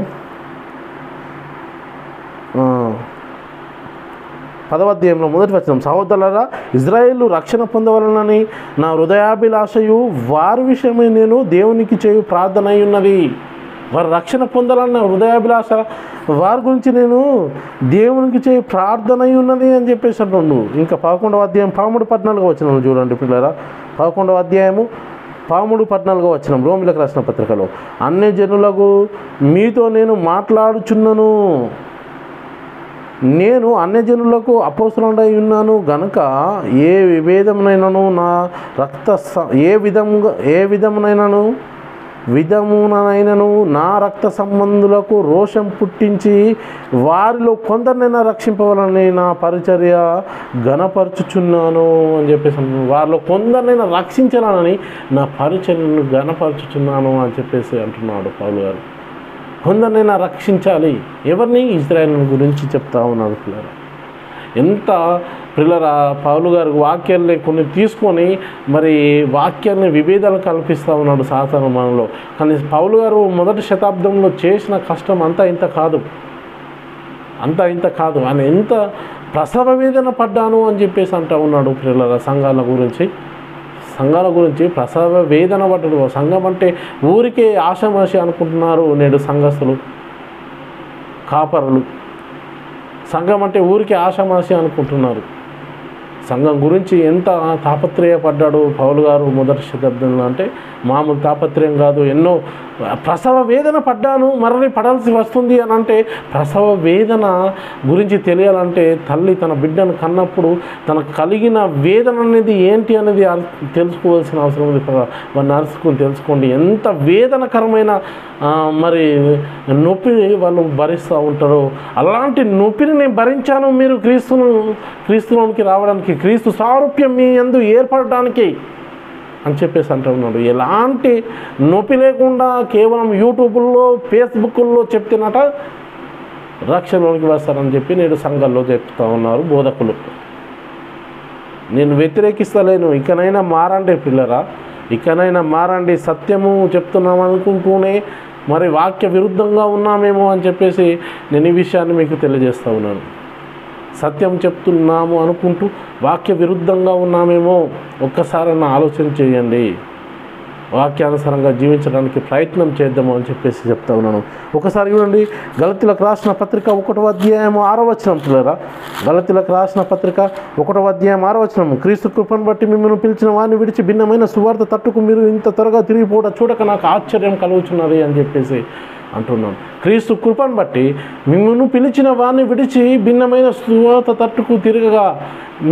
10వ అధ్యాయంలో 1వ వచనం, సహోదరులారా, ఇజ్రాయేలు రక్షణ పొందవలనని నా హృదయాభిలాషయు వారి విషయమై నేను దేవునికి చేయు ప్రార్థన అయి ఉన్నది. వారు రక్షణ పొందాలన్న హృదయాభిలాష వారి గురించి నేను దేవునికి చేయు ప్రార్థన అయి ఉన్నది అని చెప్పేసి అంటుండు. ఇంకా 11వ అధ్యాయం 13-14 వచనం చూడండి పిల్లరా. 11వ అధ్యాయము 13-14 వచనం రోమిలకు రాసిన పత్రికలో, అన్యజనులకు మీతో నేను మాట్లాడుచున్నాను, నేను అన్యజనులకు అపోస్తలుడై ఉన్నాను గనుక ఏ విధమునైనను నా రక్త సంబంధులకు రోషం పుట్టించి వారిలో కొందరినైనా రక్షింపవాలని నా పరిచర్య ఘనపరచుచున్నాను అని చెప్పేసి, వారిలో కొందరినైనా రక్షించాలని నా పరిచర్యను ఘనపరచుచున్నాను అని చెప్పేసి అంటున్నాడు పౌలు గారు. కొందరినైనా రక్షించాలి. ఎవరిని? ఇజ్రాయేల్ గురించి చెప్తా ఉన్నాడు పిల్లరా. ఎంత పిల్లరా, పౌలు గారు వాక్యాన్ని కొన్ని తీసుకొని మరి వాక్యాన్ని విభేదాలు కల్పిస్తూ ఉన్నాడు సాధారణ మనలో. కానీ పౌలు గారు మొదటి శతాబ్దంలో చేసిన కష్టం అంతా ఇంత కాదు. ఆయన ఎంత ప్రసవ వేదన పడ్డాను అని చెప్పేసి అంటూ ఉన్నాడు పిల్లరా. సంఘాల గురించి ప్రసవ వేదన పడ్డాడు. సంఘం అంటే ఊరికే ఆషామాషి అనుకుంటున్నారు నేడు సంఘస్థులు, కాపరులు. సంఘం అంటే ఊరికే ఆషామాషి అనుకుంటున్నారు. సంఘం గురించి ఎంత తాపత్రయపడ్డాడు పౌలు గారు మొదటి శతాబ్దంలో అంటే మామూలు తాపత్రయం కాదు. ఎన్నో ప్రసవ వేదన పడ్డాను, మరలి పడాల్సి వస్తుంది అని అంటే, ప్రసవ వేదన గురించి తెలియాలంటే తల్లి తన బిడ్డను కన్నప్పుడు తనకు కలిగిన వేదన అనేది ఏంటి అనేది తెలుసుకోవాల్సిన అవసరం ఉంది. వారిని అరుచుకొని తెలుసుకోండి. ఎంత వేదనకరమైన మరి నొప్పి వాళ్ళు భరిస్తూ ఉంటారో, అలాంటి నొప్పిని నేను భరించాను మీరు క్రీస్తులోనికి రావడానికి, క్రీస్తు సారూప్యం మీ యందు ఏర్పడడానికి అని చెప్పేసి అంటూ ఉన్నాడు. ఎలాంటి నొప్పి లేకుండా కేవలం యూట్యూబ్లో, ఫేస్బుక్లో చెప్తున్నట రక్షణలోనికి వస్తారని చెప్పి నేడు సంఘాల్లో చెప్తూ ఉన్నారు బోధకులు. నేను వ్యతిరేకిస్తలేను, ఇకనైనా మారండి పిల్లరా, ఇకనైనా మారండి. సత్యము చెప్తున్నాం అనుకుంటూనే మరి వాక్య విరుద్ధంగా ఉన్నామేమో అని చెప్పేసి నేను ఈ విషయాన్ని మీకు తెలియజేస్తూ ఉన్నాను. సత్యం చెప్తున్నాము అనుకుంటూ వాక్య విరుద్ధంగా ఉన్నామేమో ఒక్కసారన్నా ఆలోచన చేయండి. వాక్యానుసారంగా జీవించడానికి ప్రయత్నం చేద్దాము అని చెప్పేసి చెప్తా ఉన్నాను. ఒకసారి చూడండి, గలతీలకు రాసిన పత్రిక 1వ అధ్యాయము 6వ వచనం పిల్లరా. గలతీలకు రాసిన పత్రిక 1వ అధ్యాయం 6వ వచనం, క్రీస్తు కృపను బట్టి మిమ్మల్ని పిలిచిన వారిని విడిచి భిన్నమైన సువార్త తట్టుకు మీరు ఇంత త్వరగా తిరిగిపోవడం చూడక నాకు ఆశ్చర్యం కలుగుతున్నది అని చెప్పేసి అంటున్నాను. క్రీస్తు కృపను బట్టి మిమ్మల్ని పిలిచిన వారిని విడిచి భిన్నమైన సువార్త తట్టుకు తిరగగా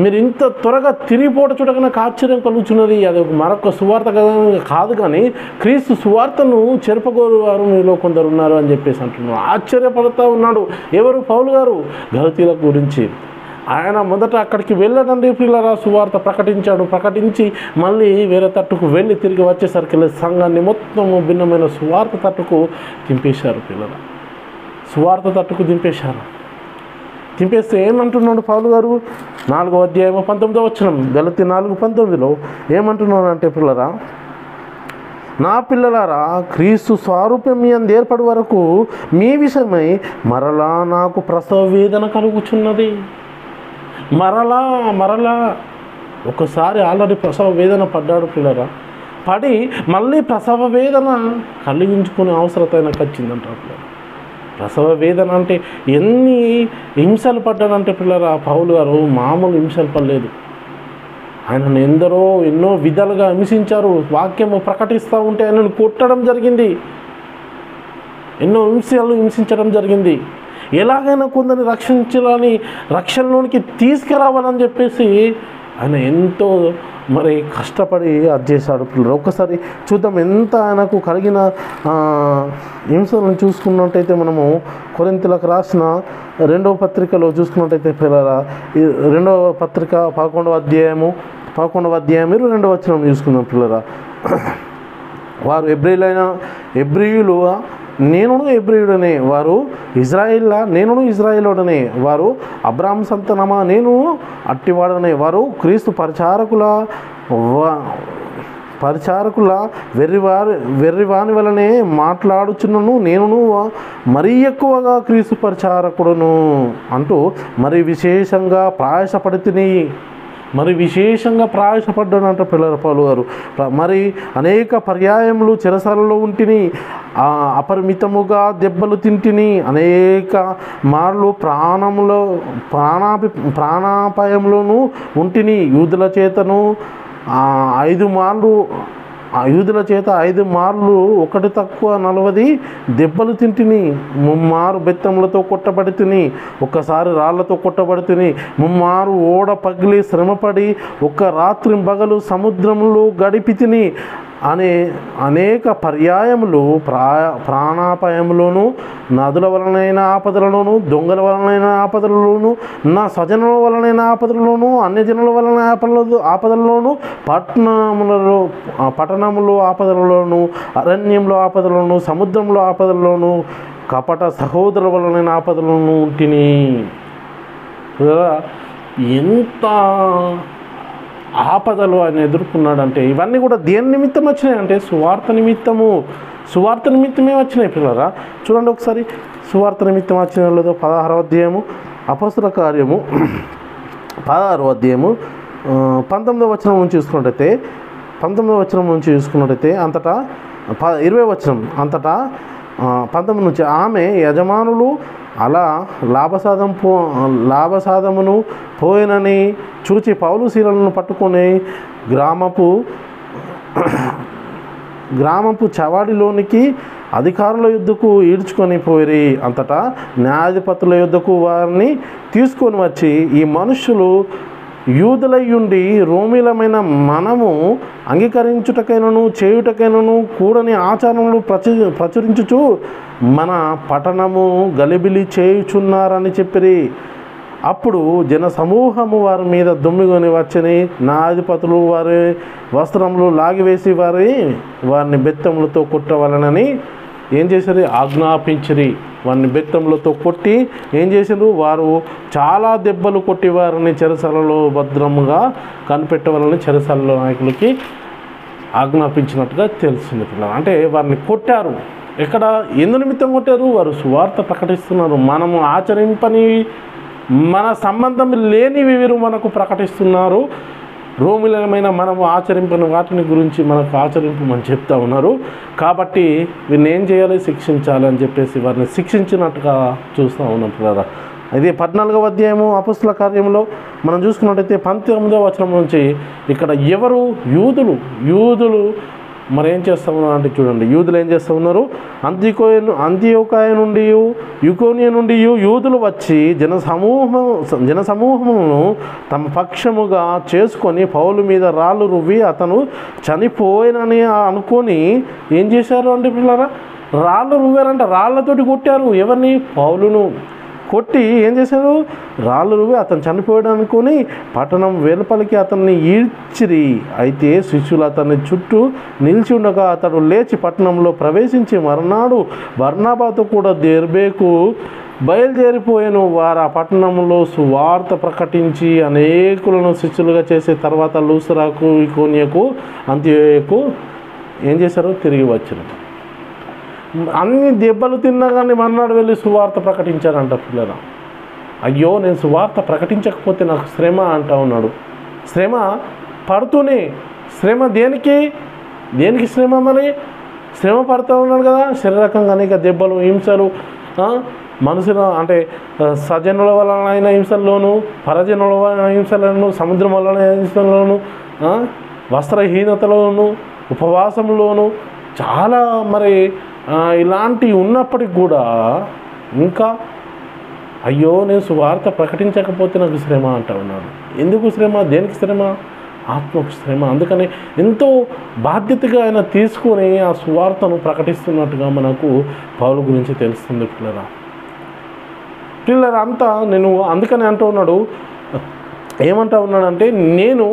మీరు ఇంత త్వరగా తిరిగిపోవట చూడగా నాకు ఆశ్చర్యం కలుగుతున్నది. అది మరొక సువార్త కాదు, కానీ క్రీస్తు సువార్తను చెరపగోరు వారు మీలో కొందరు ఉన్నారు అని చెప్పేసి అంటున్నాడు. ఆశ్చర్యపడుతూ ఉన్నాడు. ఎవరు? పౌలు గారు గలతీల గురించి. ఆయన మొదట అక్కడికి వెళ్ళడండి పిల్లరా సువార్త ప్రకటించి మళ్ళీ వేరే తట్టుకు వెళ్ళి తిరిగి వచ్చేసరికి సంఘాన్ని మొత్తము భిన్నమైన సువార్త తట్టుకు దింపేశారు. పిల్లరా సువార్త తట్టుకు దింపేస్తే ఏమంటున్నాడు పౌలు గారు? 4వ అధ్యాయం 19వ వచనం, గలతీ 4:19 ఏమంటున్నాడు అంటే, పిల్లరా నా పిల్లలారా, క్రీస్తు స్వారూప్యం మీ అందు ఏర్పడి వరకు మీ విషయమై మరలా నాకు ప్రసవ వేదన కలుగుచున్నది. మరలా ఒకసారి ఆల్రెడీ ప్రసవ వేదన పడ్డాడు పిల్లరా. పడి మళ్ళీ ప్రసవ వేదన కలిగించుకునే అవసరత వచ్చిందంటారు పిల్లరా. ప్రసవ వేదన అంటే ఎన్ని హింసలు పడ్డాడంటే పిల్లరా పౌలు గారు మామూలు హింసలు పడలేదు. ఆయనను ఎన్నో విధాలుగా హింసించారు. వాక్యము ప్రకటిస్తూ ఉంటే ఆయనను కొట్టడం జరిగింది. ఎన్నో హింసించడం జరిగింది. ఎలాగైనా కొందరిని రక్షించాలని, రక్షణలోనికి తీసుకురావాలని చెప్పేసి ఆయన ఎంతో కష్టపడి అది చేశాడు పిల్లలు. ఒక్కసారి చూద్దాం ఎంత ఆయనకు కలిగిన హింసలను చూసుకున్నట్టయితే మనము కొరింథీయులకు రాసిన 2వ పత్రికలో చూసుకున్నట్టయితే పిల్లరా, 2వ పత్రిక 11వ అధ్యాయం 22వ వచనం చూసుకుందాం పిల్లరా. వారు ఎబ్రియులు నేనును ఎబ్రియుడనే, వారు ఇజ్రాయిల్లా నేనును ఇజ్రాయిలోడనే, వారు అబ్రాహాము సంతానమా నేను అట్టివాడనే, వారు క్రీస్తు పరిచారకుల వెర్రివాని వలనే మాట్లాడుచున్నను, నేనును మరీ ఎక్కువగా క్రీస్తు పరిచారకుడును అంటూ మరి విశేషంగా ప్రయాసపడ్డానంట పిల్లల పౌలు గారు. మరి అనేక పర్యాయములు చెరసాలలో ఉంటిని, అపరిమితముగా దెబ్బలు తింటిని, అనేక మార్లు ప్రాణాపాయంలోనూ ఉంటిని, యూదుల చేత 5 మార్లు ఒకటి తక్కువ 40 దెబ్బలు తింటిని, 3 మారు బెత్తములతో కొట్టబడి తిని, ఒక్కసారి రాళ్లతో కొట్టబడి తిని, 3 మారు ఓడ పగిలి శ్రమపడి 1 రాత్రి పగలు సముద్రములో గడిపి తిని అనే అనేక పర్యాయములు ప్రాణాపాయంలోను, నదుల వలనైన ఆపదలలోను, దొంగల వలనైన ఆపదలలోను, నా స్వజనుల వలనైన ఆపదలలోను, అన్యజనుల వలన ఆపదలలోను, పట్టణములో ఆపదలలోను, అరణ్యంలో ఆపదలను, సముద్రంలో ఆపదలలోను, కపట సహోదరుల వలనైన ఆపదలను ఉంటిని. ఎంత ఆపదలు ఆయన ఎదుర్కొన్నాడంటే ఇవన్నీ కూడా దేని నిమిత్తం వచ్చినాయి అంటే సువార్త నిమిత్తమే వచ్చినాయి పిల్లరా. చూడండి ఒకసారి సువార్త నిమిత్తం వచ్చిన లేదో 16వ అధ్యాయము అపొస్తలుల కార్యము 16వ అధ్యాయము 19వ వచనం నుంచి చూసుకున్నట్టయితే అంతటా 20వ వచనం అంతటా 19 నుంచి ఆమె యజమానులు అలా లాభసాధమును పోయినని చూచి పౌలు శీలను పట్టుకొని గ్రామపు చవాడిలోనికి అధికారుల యుద్ధకు ఈడ్చుకొని పోయిరి. అంతటా న్యాయాధిపతుల యుద్ధకు వారిని తీసుకొని వచ్చి, ఈ మనుష్యులు యూదులయ్యుండి రోమిలమైన మనము అంగీకరించుటకైనను చేయుటకైనను కూడని ఆచారములు ప్రచురించుచు మన పట్టణము గలిబిలి చేయుచున్నారని చెప్పిరి. అప్పుడు జన సమూహము వారి మీద దుమ్మికొని వచ్చని, న్యాయాధిపతులు వారి వస్త్రములు లాగివేసి వారిని బెత్తములతో కొట్టవలనని ఏం చేశారు? ఆజ్ఞాపించిరి. వారిని బెత్తములతో కొట్టి ఏం చేశారు? వారు చాలా దెబ్బలు కొట్టి వారిని చెరసాలలో భద్రముగా కనిపెట్టవాలని చెరసాలలో నాయకులకి ఆజ్ఞాపించినట్టుగా తెలిసింది పిల్లలు. అంటే వారిని కొట్టారు. ఎక్కడ ఎందు నిమిత్తం కొట్టారు? వారు సువార్త ప్రకటిస్తున్నారు. మనము ఆచరింపని, మన సంబంధం లేనివి వీరు మనకు ప్రకటిస్తున్నారు. రోమిలమైన మనము ఆచరింపని వాటిని గురించి మనకు ఆచరింపమని చెప్తా ఉన్నారు. కాబట్టి వీరిని ఏం చేయాలి? శిక్షించాలి అని చెప్పేసి వారిని శిక్షించినట్టుగా చూస్తూ ఉన్నాం పిల్లరా. ఇది 14వ అధ్యాయము అపొస్తలుల కార్యంలో మనం చూసుకున్నట్టయితే 19వ వచనం నుంచి ఇక్కడ ఎవరు? యూదులు మరి ఏం చేస్తూ ఉన్నారు అంటే చూడండి, యూదులు ఏం చేస్తూ ఉన్నారు, అంత్యోకాయ నుండి యుకోనియ నుండి యూదులు వచ్చి జనసమూహమును తమ పక్షముగా చేసుకొని పౌలు మీద రాళ్ళు రువ్వి అతను చనిపోయినని అనుకొని ఏం చేశారు అంటే పిల్లరా, రాళ్ళు రువ్వారంట, రాళ్లతోటి కొట్టారు. ఎవరిని? పౌలును కొట్టి ఏం చేశారు, రాళ్ళు రువ్వి అతను చనిపోయాడు అనుకొని పట్టణం వెలుపలికి అతన్ని ఈడ్చిరి. అయితే శిష్యులు అతన్ని చుట్టూ నిలిచి ఉండగా అతడు లేచి పట్టణంలో ప్రవేశించి మరునాడు బర్నబాతో కూడా దెర్బేకు బయలుదేరిపోయాను. వారు ఆ పట్టణంలో సువార్త ప్రకటించి అనేకులను శిష్యులుగా చేసే తర్వాత లూస్త్రాకు, ఇకోనియకు, అంతియోకు ఏం చేశారు, తిరిగి వచ్చారు. అన్ని దెబ్బలు తిన్నా కానీ మర్నాడు వెళ్ళి సువార్త ప్రకటించారంట పిల్లల. అయ్యో నేను సువార్త ప్రకటించకపోతే నాకు శ్రమ అంటా ఉన్నాడు. శ్రమ పడుతూనే, శ్రమ దేనికి శ్రమ? మరి శ్రమ పడుతూ ఉన్నాడు కదా, శరీరకంగా అనేక దెబ్బలు, హింసలు, మనుషుల అంటే సజనుల వలన హింసల్లోనూ, పరజనుల వలన హింసలను, సముద్రం వలన హింసల్లోనూ, వస్త్రహీనతలోనూ, ఉపవాసంలోనూ చాలా మరి ఇలాంటివి ఉన్నప్పటికి కూడా ఇంకా అయ్యో నేను సువార్త ప్రకటించకపోతే నాకు శ్రమ అంటా ఉన్నాడు. ఎందుకు శ్రమ? దేనికి శ్రమ? ఆత్మకు శ్రమ. అందుకని ఎంతో బాధ్యతగా ఆయన తీసుకొని ఆ సువార్తను ప్రకటిస్తున్నట్టుగా మనకు పౌలు గురించి తెలుస్తుంది పిల్లరా. అంతా నేను అందుకని అంటూ ఉన్నాడు, ఏమంటా ఉన్నాడంటే, నేను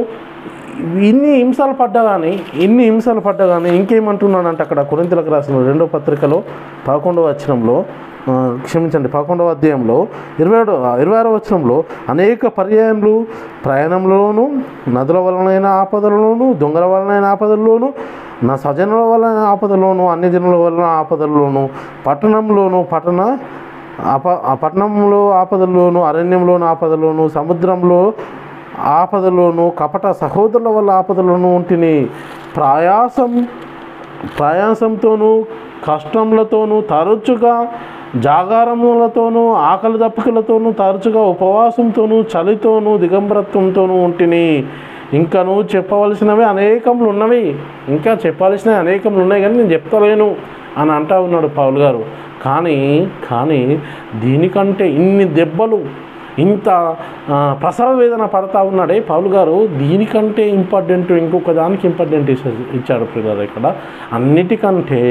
ఇన్ని హింసలు పడ్డా కానీ ఇంకేమంటున్నాడంటే అక్కడ కొరింథీయులకు రాసిన 2వ పత్రికలో 11వ వచనంలో, 11వ అధ్యాయంలో 26వ వచనంలో, అనేక పర్యాయములు ప్రయాణంలోనూ, నదుల వలనైన ఆపదలలోనూ, దొంగల వలనైన ఆపదల్లోనూ, నా స్వజనుల వలన ఆపదలోను, అన్ని జనుల వలన ఆపదల్లోనూ, పట్టణంలో ఆపదల్లోనూ, అరణ్యంలోను ఆపదలోను, సముద్రంలో ఆపదలోను, కపట సహోదరుల వల్ల ఆపదలోను ఉంటిని. ప్రయాసంతోనూ, కష్టములతోనూ, తరచుగా జాగారములతోనూ, ఆకలి దప్పికలతోనూ, తరచుగా ఉపవాసంతోనూ, చలితోనూ, దిగంబరత్వంతోనూ ఉంటిని. ఇంకను చెప్పవలసినవి అనేకములు ఉన్నవి, ఇంకా చెప్పాల్సినవి అనేకములు ఉన్నాయి కానీ నేను చెప్తలేను అని అంటా ఉన్నాడు పౌలు గారు. కానీ దీనికంటే ఇన్ని దెబ్బలు, ఇంత ప్రసవ వేదన పడతా ఉన్నాడే పౌలు గారు, దీనికంటే ఇంపార్టెంట్ ఇంకొక దానికి ఇంపార్టెంట్ ఇచ్చాడు పిల్లలు. ఇక్కడ అన్నిటికంటే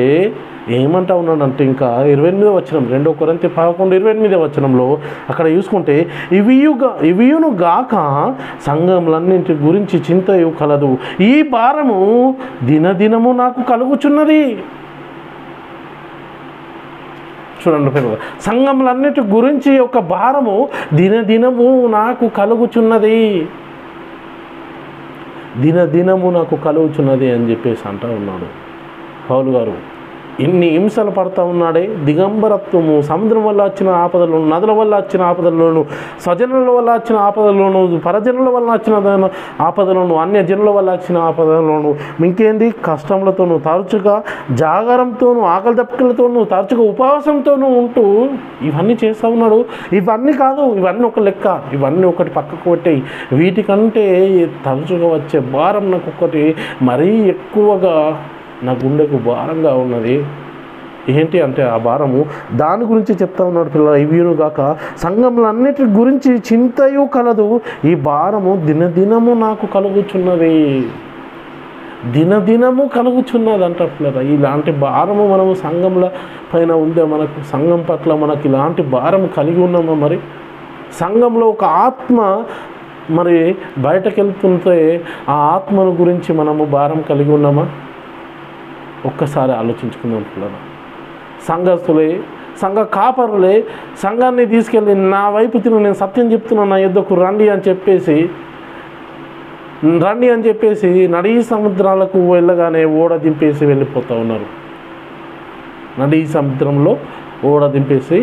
ఏమంటా ఉన్నాడంటే ఇంకా 28వ వచనం, 2 కొరింథీ 11:28 వచనంలో అక్కడ చూసుకుంటే, ఇవియును గాక సంఘములన్నింటి గురించి చింతయు కలదు, ఈ భారము దినదినము నాకు కలుగుచున్నది. చూడండి పిల్లలు, సంఘములన్నిటి గురించి ఒక భారము దినదినము నాకు కలుగుచున్నది, దినదినము నాకు కలుగుచున్నది అని చెప్పేసి అంటూ ఉన్నాడు పౌలు గారు. ఇన్ని హింసలు పడుతూ ఉన్నాడే, దిగంబరత్వము, సముద్రం వల్ల వచ్చిన ఆపదలను, నదుల వల్ల వచ్చిన ఆపదలను, స్వజనుల వల్ల వచ్చిన ఆపదలను, పరజనుల వల్ల వచ్చిన ఆపదలను, అన్యజనుల వల్ల వచ్చిన ఆపదలను, ఇంకేంది కష్టములతోనూ, తరచుగా జాగారంతోనూ, ఆకలి దప్పికలతోనూ, తరచుగా ఉపవాసంతోనూ ఉంటూ ఇవన్నీ చేస్తూ ఉన్నాడు. ఇవన్నీ కాదు, ఇవన్నీ ఒక లెక్క, ఇవన్నీ ఒకటి పక్కకు పెట్టేయి. వీటికంటే తరచుగా వచ్చే భారం నాకు ఒకటి మరీ ఎక్కువగా నా గుండెకు భారంగా ఉన్నది. ఏంటి అంటే ఆ భారము, దాని గురించి చెప్తా ఉన్నాడు పిల్లలు. ఇవియును గాక సంఘములన్నిటి గురించి చింతయు కలదు, ఈ భారము దినదినము నాకు కలుగుచున్నది, దినదినము కలుగుచున్నది అంట పిల్లలు. ఇలాంటి భారము మనము సంఘముల పైన ఉందే, మనకు సంఘం పట్ల మనకి ఇలాంటి భారం కలిగి ఉన్నామా? మరి సంఘంలో ఒక ఆత్మ మరి బయటకు వెళ్తుంటే ఆ ఆత్మను గురించి మనము భారం కలిగి ఉన్నామా? ఒక్కసారి ఆలోచించుకుందాం పిల్లలు. సంఘస్థులే, సంఘ కాపరులే సంఘాన్ని తీసుకెళ్ళి నా వైపు తిను, నేను సత్యం చెప్తున్నాను, నా యుద్ధకు రండి అని చెప్పేసి నడీ సముద్రాలకు వెళ్ళగానే ఓడ దింపేసి వెళ్ళిపోతూ ఉన్నారు. నడీ సముద్రంలో ఓడ దింపేసి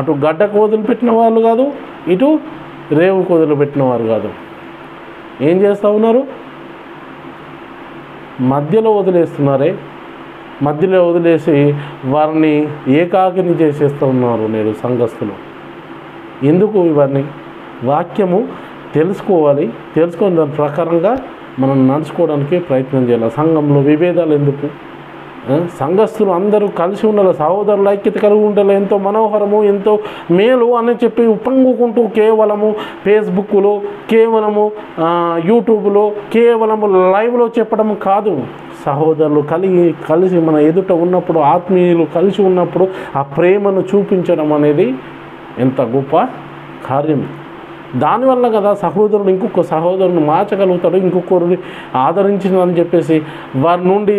అటు గడ్డకు వదిలిపెట్టిన వాళ్ళు కాదు, ఇటు రేవుకు వదిలిపెట్టిన వారు కాదు. ఏం చేస్తూ ఉన్నారు? మధ్యలో వదిలేస్తున్నారే, మధ్యలో వదిలేసి వారిని ఏకాకిని చేసేస్తూ ఉన్నారు నేడు సంఘస్థులు. ఎందుకు? ఇవన్నీ వాక్యము తెలుసుకోవాలి, తెలుసుకుని దాని ప్రకారంగా మనం నడుచుకోవడానికి ప్రయత్నం చేయాలి. సంఘంలో విభేదాలు ఎందుకు? సంఘస్థులు అందరూ కలిసి ఉండాలి, సహోదరుల ఐక్యత కలిగి ఉండాలి, ఎంతో మనోహరము, ఎంతో మేలు అని చెప్పి ఉప్పొంగుకుంటూ కేవలము ఫేస్బుక్లో, కేవలము యూట్యూబ్లో, కేవలము లైవ్లో చెప్పడం కాదు. సహోదరులు కలిసి మన ఎదుట ఉన్నప్పుడు, ఆత్మీయులు కలిసి ఉన్నప్పుడు ఆ ప్రేమను చూపించడం అనేది ఎంత గొప్ప కార్యం. దానివల్ల కదా సహోదరుడు ఇంకొక సహోదరుని మార్చగలుగుతాడు, ఇంకొకరిని ఆదరించిందని చెప్పేసి వారి నుండి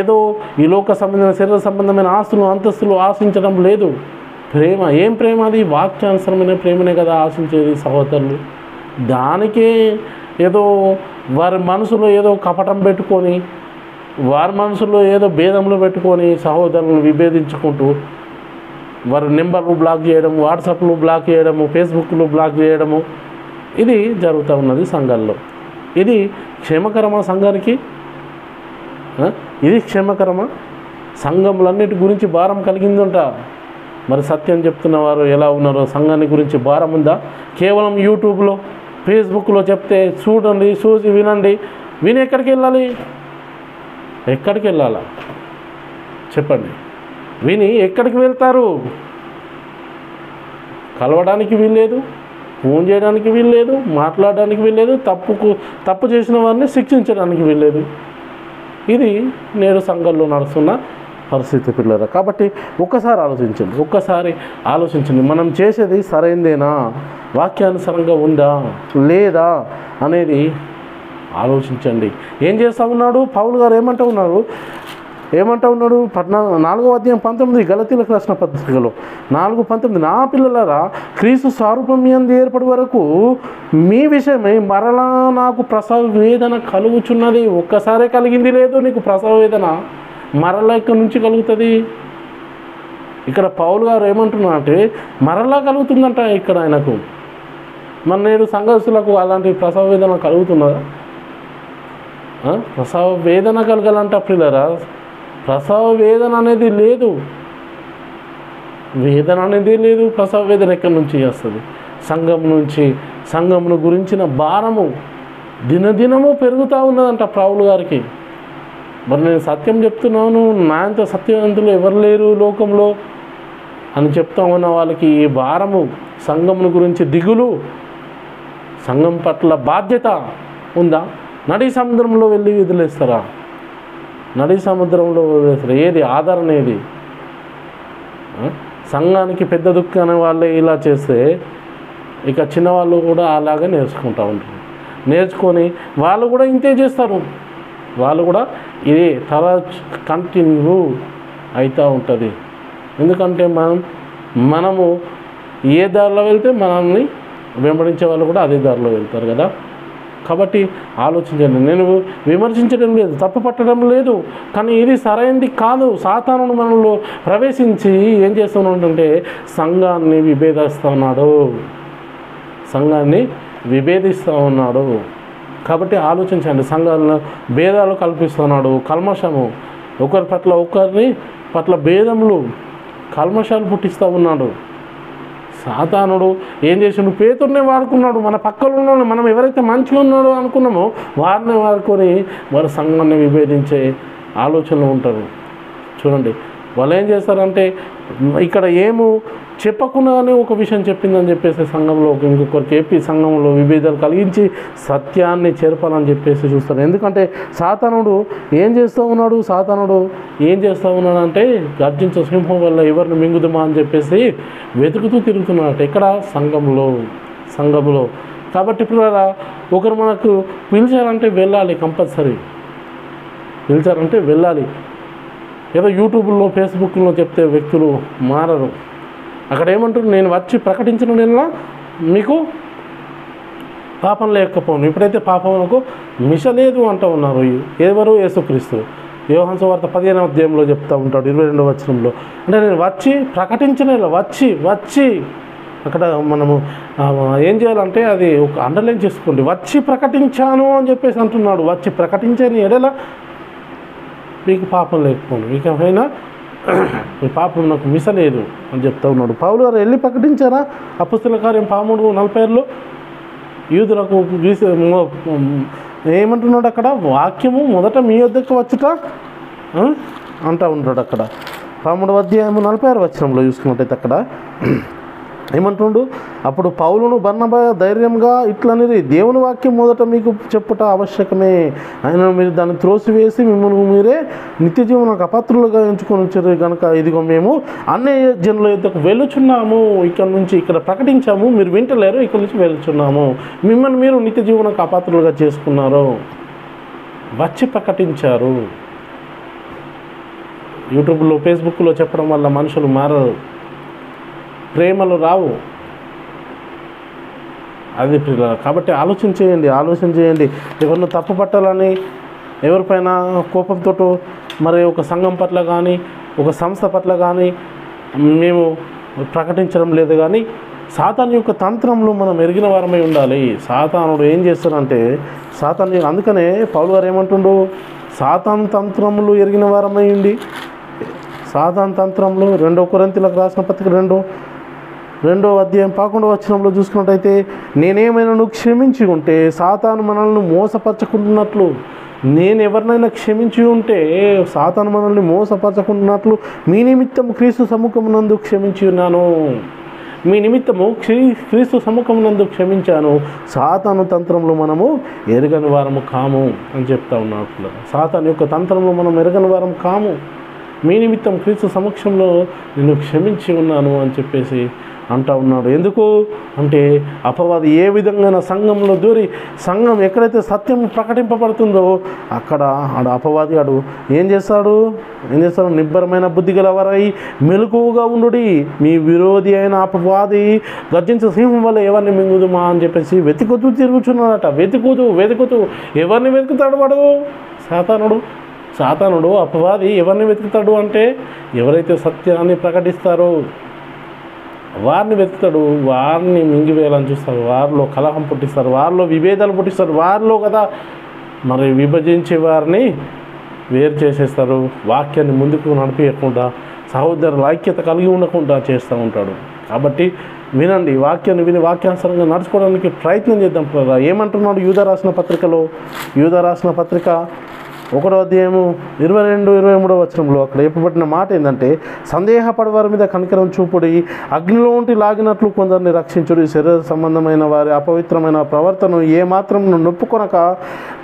ఏదో ఈ లోక సంబంధమైన శరీర సంబంధమైన ఆస్తులు అంతస్తులు ఆశించడం లేదు. ప్రేమ, ఏం ప్రేమ? అది వాక్యానుసరమైన ప్రేమనే కదా ఆశించేది సహోదరులు. దానికే ఏదో వారి మనసులో ఏదో కపటం పెట్టుకొని, వారి మనసులో ఏదో భేదములు పెట్టుకొని సహోదరులను విభేదించుకుంటూ వారి నెంబర్లు బ్లాక్ చేయడం, వాట్సాప్లు బ్లాక్ చేయడము, ఫేస్బుక్లు బ్లాక్ చేయడము, ఇది జరుగుతూ ఉన్నది సంఘాల్లో. ఇది క్షేమకరమా సంఘానికి? ఇది క్షేమకరమా? సంఘములన్నిటి గురించి భారం కలిగిందంట. మరి సత్యం చెప్తున్న వారు ఎలా ఉన్నారో సంఘాన్ని గురించి భారం ఉందా? కేవలం యూట్యూబ్లో, ఫేస్బుక్లో చెప్తే చూడండి, చూసి వినండి. విని ఎక్కడికి వెళ్ళాలి? ఎక్కడికి వెళ్ళాలా చెప్పండి? విని ఎక్కడికి వెళ్తారు? కలవడానికి వీల్లేదు, ఫోన్ చేయడానికి వీల్లేదు, మాట్లాడడానికి వీల్లేదు, తప్పు చేసిన వారిని శిక్షించడానికి వీల్లేదు. ఇది నేడు సంఘంలో నడుస్తున్న పరిస్థితి పిల్లరా. కాబట్టి ఒక్కసారి ఆలోచించండి, మనం చేసేది సరైందేనా, వాక్యానుసారంగా ఉందా లేదా అనేది ఆలోచించండి. ఏం చేస్తూ ఉన్నాడు పౌలు గారు? ఏమంటూ ఉన్నాడు? 4వ అధ్యాయం 19 గలతీయులకు రాసిన పత్రికలో 4:19, నా పిల్లలారా, క్రీస్తు స్వరూపమందు ఏర్పడి వరకు మీ విషయమై మరలా నాకు ప్రసవ వేదన కలుగుచున్నది. ఒక్కసారే కలిగింది లేదు నీకు ప్రసవ వేదన, మరలా ఇక్కడ నుంచి కలుగుతుంది. ఇక్కడ పౌలు గారు ఏమంటున్నారంటే మరలా కలుగుతుందంట ఇక్కడ ఆయనకు. మన నేడు సంఘస్థులకు అలాంటి ప్రసవ వేదన కలుగుతున్నదా? ప్రసవ వేదన కలగాలంట పిల్లరా. ప్రసవ వేదన అనేది లేదు, ప్రసవ వేదన ఎక్కడి నుంచి వస్తుంది? సంఘమును గురించిన భారము దినదినము పెరుగుతూ ఉన్నదంట పౌలు గారికి. మరి నేను సత్యం చెప్తున్నాను, నా అంత సత్యవంతులు ఎవరు లేరు లోకంలో అని చెప్తా ఉన్న వాళ్ళకి ఈ భారము, సంఘమును గురించి దిగులు, సంఘం పట్ల బాధ్యత ఉందా? నడి సముద్రంలో వెళ్ళి వదిలేస్తారా? నడి సముద్రంలో వదిలేస్తారు. ఏది ఆదరణ? ఏది? సంఘానికి పెద్ద దుఃఖం అనే వాళ్ళే ఇలా చేస్తే ఇక చిన్నవాళ్ళు కూడా అలాగే నేర్చుకుంటూ ఉంటారు. నేర్చుకొని వాళ్ళు కూడా ఇంతే చేస్తారు. వాళ్ళు కూడా ఇది కంటిన్యూ అవుతూ ఉంటుంది. ఎందుకంటే మనము ఏ దారిలో వెళ్తే మనల్ని వెంబడించే వాళ్ళు కూడా అదే దారిలో వెళ్తారు కదా. కాబట్టి ఆలోచించండి. నేను విమర్శించడం లేదు, తప్పు పట్టడం లేదు, కానీ ఇది సరైనది కాదు. సాతానుడు మనలో ప్రవేశించి ఏం చేస్తున్నాడంటే సంఘాన్ని విభేదిస్తూ ఉన్నాడు. కాబట్టి ఆలోచించండి. సంఘాలను భేదాలు కల్పిస్తున్నాడు, కల్మషము, ఒకరి పట్ల భేదములు, కల్మషాలు పుట్టిస్తూ ఉన్నాడు. సాతానుడు ఏం చేసాడు? పేతుర్నే వాడుకున్నాడు. మన పక్కన ఉన్న మనం ఎవరైతే మంచిగా ఉన్నాడో అనుకున్నామో వారిని వాడుకొని వారి సంఘాన్ని విభేదించే ఆలోచనలు ఉంటారు. చూడండి, వాళ్ళు ఏం చేస్తారంటే ఇక్కడ చెప్పకుండానే ఒక విషయం చెప్పిందని చెప్పేసి సంఘంలో ఇంకొకరికి చెప్పి సంఘంలో విభేదాలు కలిగించి సత్యాన్ని చేర్పాలని చెప్పేసి చూస్తారు. ఎందుకంటే సాతానుడు ఏం చేస్తూ ఉన్నాడంటే గర్జించే సింహం వల్ల ఎవరిని మింగుదమా అని చెప్పేసి వెతుకుతూ తిరుగుతున్నాడు. ఇక్కడ సంఘంలో. కాబట్టి ఇప్పుడు ఒకరు మనకు పిలిచారంటే వెళ్ళాలి, కంపల్సరీ వెళ్ళాలి. ఏదో యూట్యూబ్లో ఫేస్బుక్లో చెప్తే వ్యక్తులు మారరు. అక్కడ ఏమంటారు? నేను వచ్చి ప్రకటించిన నెల మీకు పాపం లేకపోను. ఇప్పుడైతే పాపమునకు మిష లేదు అంటూ ఉన్నారు. ఎవరు? యేసుక్రీస్తు. యోహాను సువార్త 15వ అధ్యాయంలో చెప్తూ ఉంటాడు 22వ వచనంలో. అంటే నేను వచ్చి ప్రకటించిన వచ్చి అక్కడ మనము ఏం చేయాలంటే అది ఒక అండర్లైన్ చేసుకోండి. వచ్చి ప్రకటించాను అని చెప్పేసి అంటున్నాడు. వచ్చి ప్రకటించని ఎడల మీకు పాపం లేకపోను, ఇకపైన మీ పాపం నాకు మిసలేదు అని చెప్తా ఉన్నాడు. పౌలు గారు వెళ్ళి ప్రకటించారా? అపొస్తలుల కార్యం 13:46 యూదులకు ఏమంటున్నాడు అక్కడ? వాక్యము మొదట మీ వద్దకు వచ్చుట అంటూ ఉంటాడు అక్కడ. 13వ అధ్యాయము 46వ వచనంలో చూసుకున్నట్టయితే అక్కడ ఏమంటుండు? అప్పుడు పౌలును బర్నబా ధైర్యంగా ఇట్లనిరి, దేవుని వాక్యం మొదట మీకు చెప్పుట ఆవశ్యకమే, ఆయన మీరు దాన్ని త్రోసివేసి మిమ్మల్ని మీరే నిత్య జీవనకు అపాత్రులుగా ఎంచుకొని వచ్చారు కనుక ఇదిగో మేము అన్య జనుల యొద్దకు వెళ్ళుచున్నాము, ఇక్కడ నుంచి ఇక్కడ ప్రకటించాము, మీరు వింటలేరు, ఇక్కడ నుంచి వెళ్ళుచున్నాము, మిమ్మల్ని మీరు నిత్య జీవనకు అపాత్రులుగా చేసుకున్నారు, వచ్చి ప్రకటించారు. యూట్యూబ్లో ఫేస్బుక్లో చెప్పడం వల్ల మనుషులు మారరు, ప్రేమలు రావు. అది పిల్లలు. కాబట్టి ఆలోచన చేయండి. ఎవరిని తప్పు పట్టాలని ఎవరిపైన కోపంతో మరి ఒక సంఘం పట్ల కానీ ఒక సంస్థ పట్ల కానీ మేము ప్రకటించడం లేదు. కానీ సాతాను యొక్క తంత్రంలో మనం ఎరిగిన వారమై ఉండాలి. సాతానుడు ఏం చేస్తాడంటే అందుకనే పౌలు గారు ఏమంటుండు? సాతాను తంత్రములు ఎరిగిన వారమై ఉండి, సాతాను తంత్రములు 2 కొరింథీయులకు రాసిన పత్రిక 2వ అధ్యాయం 11వ వచనంలో చూసుకున్నట్టయితే, నేనేమైనా క్షమించి ఉంటే సాతాను మనల్ని మోసపరచుకుంటున్నట్లు, నేను ఎవరినైనా క్షమించి ఉంటే సాతాను మనల్ని మోసపరచుకుంటున్నట్లు మీ నిమిత్తం క్రీస్తు సముఖమునందు క్షమించి ఉన్నాను, మీ నిమిత్తము క్రీస్తు సముఖమునందు క్షమించాను, సాతాను తంత్రంలో మనము ఎరగని వారము కాము అని చెప్తా ఉన్నాడు. సాతాను యొక్క తంత్రంలో మనం ఎరగని వారం కాము, మీ నిమిత్తం క్రీస్తు సమక్షంలో నేను క్షమించి ఉన్నాను అని చెప్పేసి అంటూ ఉన్నాడు. ఎందుకు అంటే అపవాది ఏ విధంగా సంఘంలో దూరి సంఘం ఎక్కడైతే సత్యం ప్రకటింపబడుతుందో అక్కడ అపవాది ఏం చేస్తాడు? నిబ్బరమైన బుద్ధి గలవారై మెలకువగా ఉండుడి, మీ విరోధి అయిన అపవాది గర్జించే సింహం వల్ల ఎవరిని మింగుదుమా అని చెప్పేసి వెతుకుతూ తిరుగుచున్నాడట. వెతుకుతూ ఎవరిని వెతుకుతాడు వాడు? సాతానుడు అపవాది ఎవరిని వెతుకుతాడు అంటే ఎవరైతే సత్యాన్ని ప్రకటిస్తారో వారిని వెతుకుతాడు, వారిని మింగివేయాలని చూస్తారు, వారిలో కలహం పుట్టిస్తారు, వారిలో విభేదాలు పుట్టిస్తారు, వారిలో కదా మరి విభజించే వారిని వేరు చేసేస్తారు, వాక్యాన్ని ముందుకు నడిపించకుండా సహోదరుల ఐక్యత కలిగి ఉండకుండా చేస్తూ ఉంటాడు. కాబట్టి వినండి, వాక్యాన్ని విని వాక్యానుసారంగా నడుచుకోవడానికి ప్రయత్నం చేద్దాం. ఏమంటున్నాడు యూదా రాసిన పత్రిక 1వ అధ్యాయము 22-23వ వచనంలో అక్కడ చెప్పబడిన మాట ఏంటంటే, సందేహపడే వారి మీద కనికరం చూపుడి, అగ్నిలోంటి లాగినట్లు కొందరిని రక్షించుడి, శరీర సంబంధమైన వారి అపవిత్రమైన ప్రవర్తనను ఏమాత్రం నొప్పుకొనక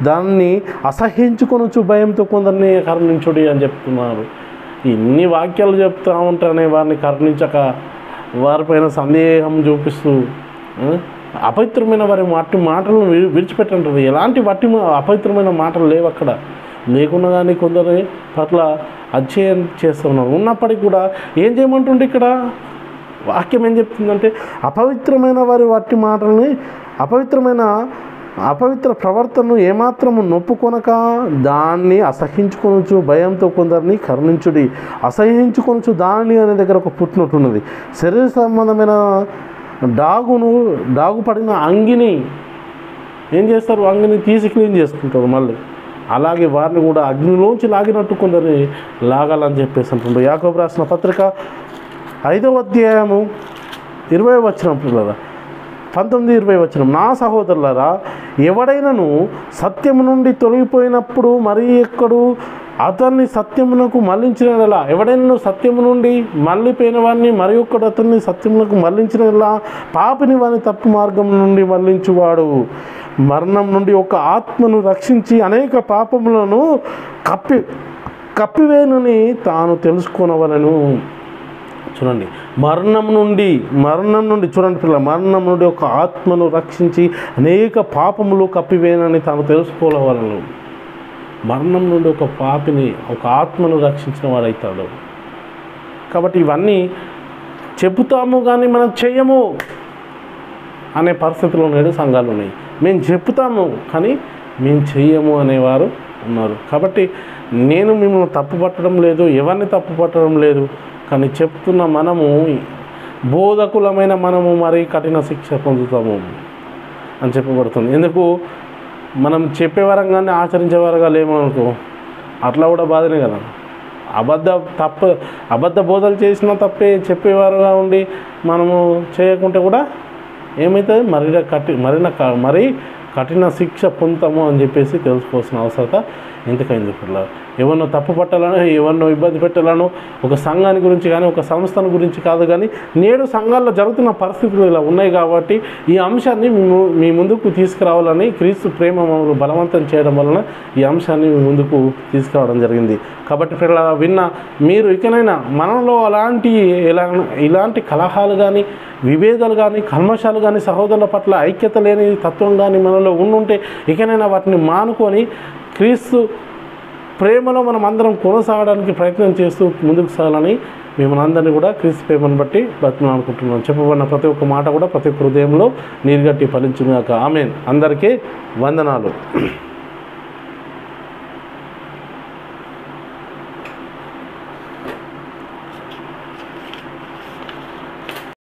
దాన్ని అసహించుకొనొచ్చు భయంతో కొందరిని కరుణించుడి అని చెప్తున్నారు. ఇన్ని వాక్యాలు చెప్తూ ఉంటానే వారిని కరుణించక వారిపైన సందేహం చూపిస్తూ అపవిత్రమైన వారి మాటలను విడిచిపెట్టంటారు. ఎలాంటి అపవిత్రమైన మాటలు లేవు అక్కడ, లేకుండా కానీ కొందరి పట్ల అధ్యయనం చేస్తున్నారు. ఉన్నప్పటికీ కూడా ఏం చేయమంటుంటే ఇక్కడ వాక్యం ఏం చెప్తుందంటే, అపవిత్రమైన వారి మాటలని అపవిత్ర ప్రవర్తనను ఏమాత్రము నొప్పుకొనక దాన్ని అసహించుకొనొచ్చు భయంతో కొందరిని కరుణించుడి. అసహించుకొనొచ్చు దాన్ని అనే దగ్గర ఒక పుట్టినట్టు ఉన్నది. శరీర సంబంధమైన డాగు పడిన అంగిని ఏం చేస్తారు? అంగిని తీసి క్లీన్ చేసుకుంటారు మళ్ళీ. అలాగే వారిని కూడా అగ్నిలోంచి లాగినట్టు కొందరిని లాగాలని చెప్పేసి అంటుండ్రు. యాకోబు రాసిన పత్రిక 5వ అధ్యాయము 20వ వచనం పిల్లల 19-20 వచనం, నా సహోదరులారా, ఎవడైనాను సత్యము నుండి తొలగిపోయినప్పుడు మరి ఎక్కడు అతన్ని సత్యమునకు మళ్లించినలా, ఎవడైనా సత్యము నుండి మళ్ళీపోయిన వాడిని మరి ఒక్కడు అతన్ని సత్యమునకు మళ్లించినలా పాపిని వాని తప్పు మార్గం నుండి మళ్లించువాడు మరణం నుండి ఒక ఆత్మను రక్షించి అనేక పాపములను కప్పివేనని తాను తెలుసుకొనవలెను. చూడండి, మరణం నుండి చూడండి పిల్లల, మరణం నుండి ఒక ఆత్మను రక్షించి అనేక పాపములు కప్పివేనని తాను తెలుసుకోవాలను. మరణం నుండి ఒక పాపిని, ఒక ఆత్మను రక్షించిన వాడవుతాడు. కాబట్టి ఇవన్నీ చెబుతాము కానీ మనం చెయ్యము అనే పరిస్థితులు నేడు సంఘాలు ఉన్నాయి. మేము చెప్తాము కానీ మేము చెయ్యము అనేవారు ఉన్నారు. కాబట్టి నేను మిమ్మల్ని తప్పు పట్టడం లేదు, ఎవరిని తప్పు పట్టడం లేదు, కానీ చెప్తున్న మనము బోధకులమైన మనము మరీ కఠిన శిక్ష పొందుతాము అని చెప్పబడుతుంది. ఎందుకు? మనం చెప్పేవారంగానే ఆచరించేవారుగా లేమనుకో, అట్లా కూడా బాధనే కదా. అబద్ధ బోధలు చేసినా తప్పే, చెప్పేవారుగా ఉండి మనము చేయకుంటే కూడా ఏమవుతుంది? మరీ కఠిన శిక్ష పొందుతాము అని చెప్పేసి తెలుసుకోవాల్సిన అవసరత ఎంతకైంది పిల్లలు. ఎవరినో తప్పు పట్టాలనో, ఎవరినో ఇబ్బంది పెట్టాలనో, ఒక సంఘాన్ని గురించి కానీ ఒక సంస్థను గురించి కాదు, కానీ నేడు సంఘాల్లో జరుగుతున్న పరిస్థితులు ఇలా ఉన్నాయి కాబట్టి ఈ అంశాన్ని మీ ముందుకు తీసుకురావాలని క్రీస్తు ప్రేమ మమ్మల్ని బలవంతం చేయడం వలన ఈ అంశాన్ని మీ ముందుకు తీసుకురావడం జరిగింది. కాబట్టి పిల్లలు విన్న మీరు ఇకనైనా మనలో ఇలాంటి కలహాలు కానీ, విభేదాలు కానీ, కల్మషాలు కానీ, సహోదరుల పట్ల ఐక్యత లేని తత్వం కానీ మనలో ఉండుంటే ఇకనైనా వాటిని మానుకొని క్రీస్తు ప్రేమలో మనం అందరం కొనసాగడానికి ప్రయత్నం చేస్తూ ముందుకు సాగాలని మిమ్మల్ని అందరినీ కూడా క్రీస్తు ప్రేమను బట్టి బ్రతిమాలనుకుంటున్నాం. చెప్పబడిన ప్రతి ఒక్క మాట కూడా ప్రతి ఒక్క హృదయంలో నీరుగట్టి ఫలించుగాక. ఆమేన్. అందరికీ వందనాలు.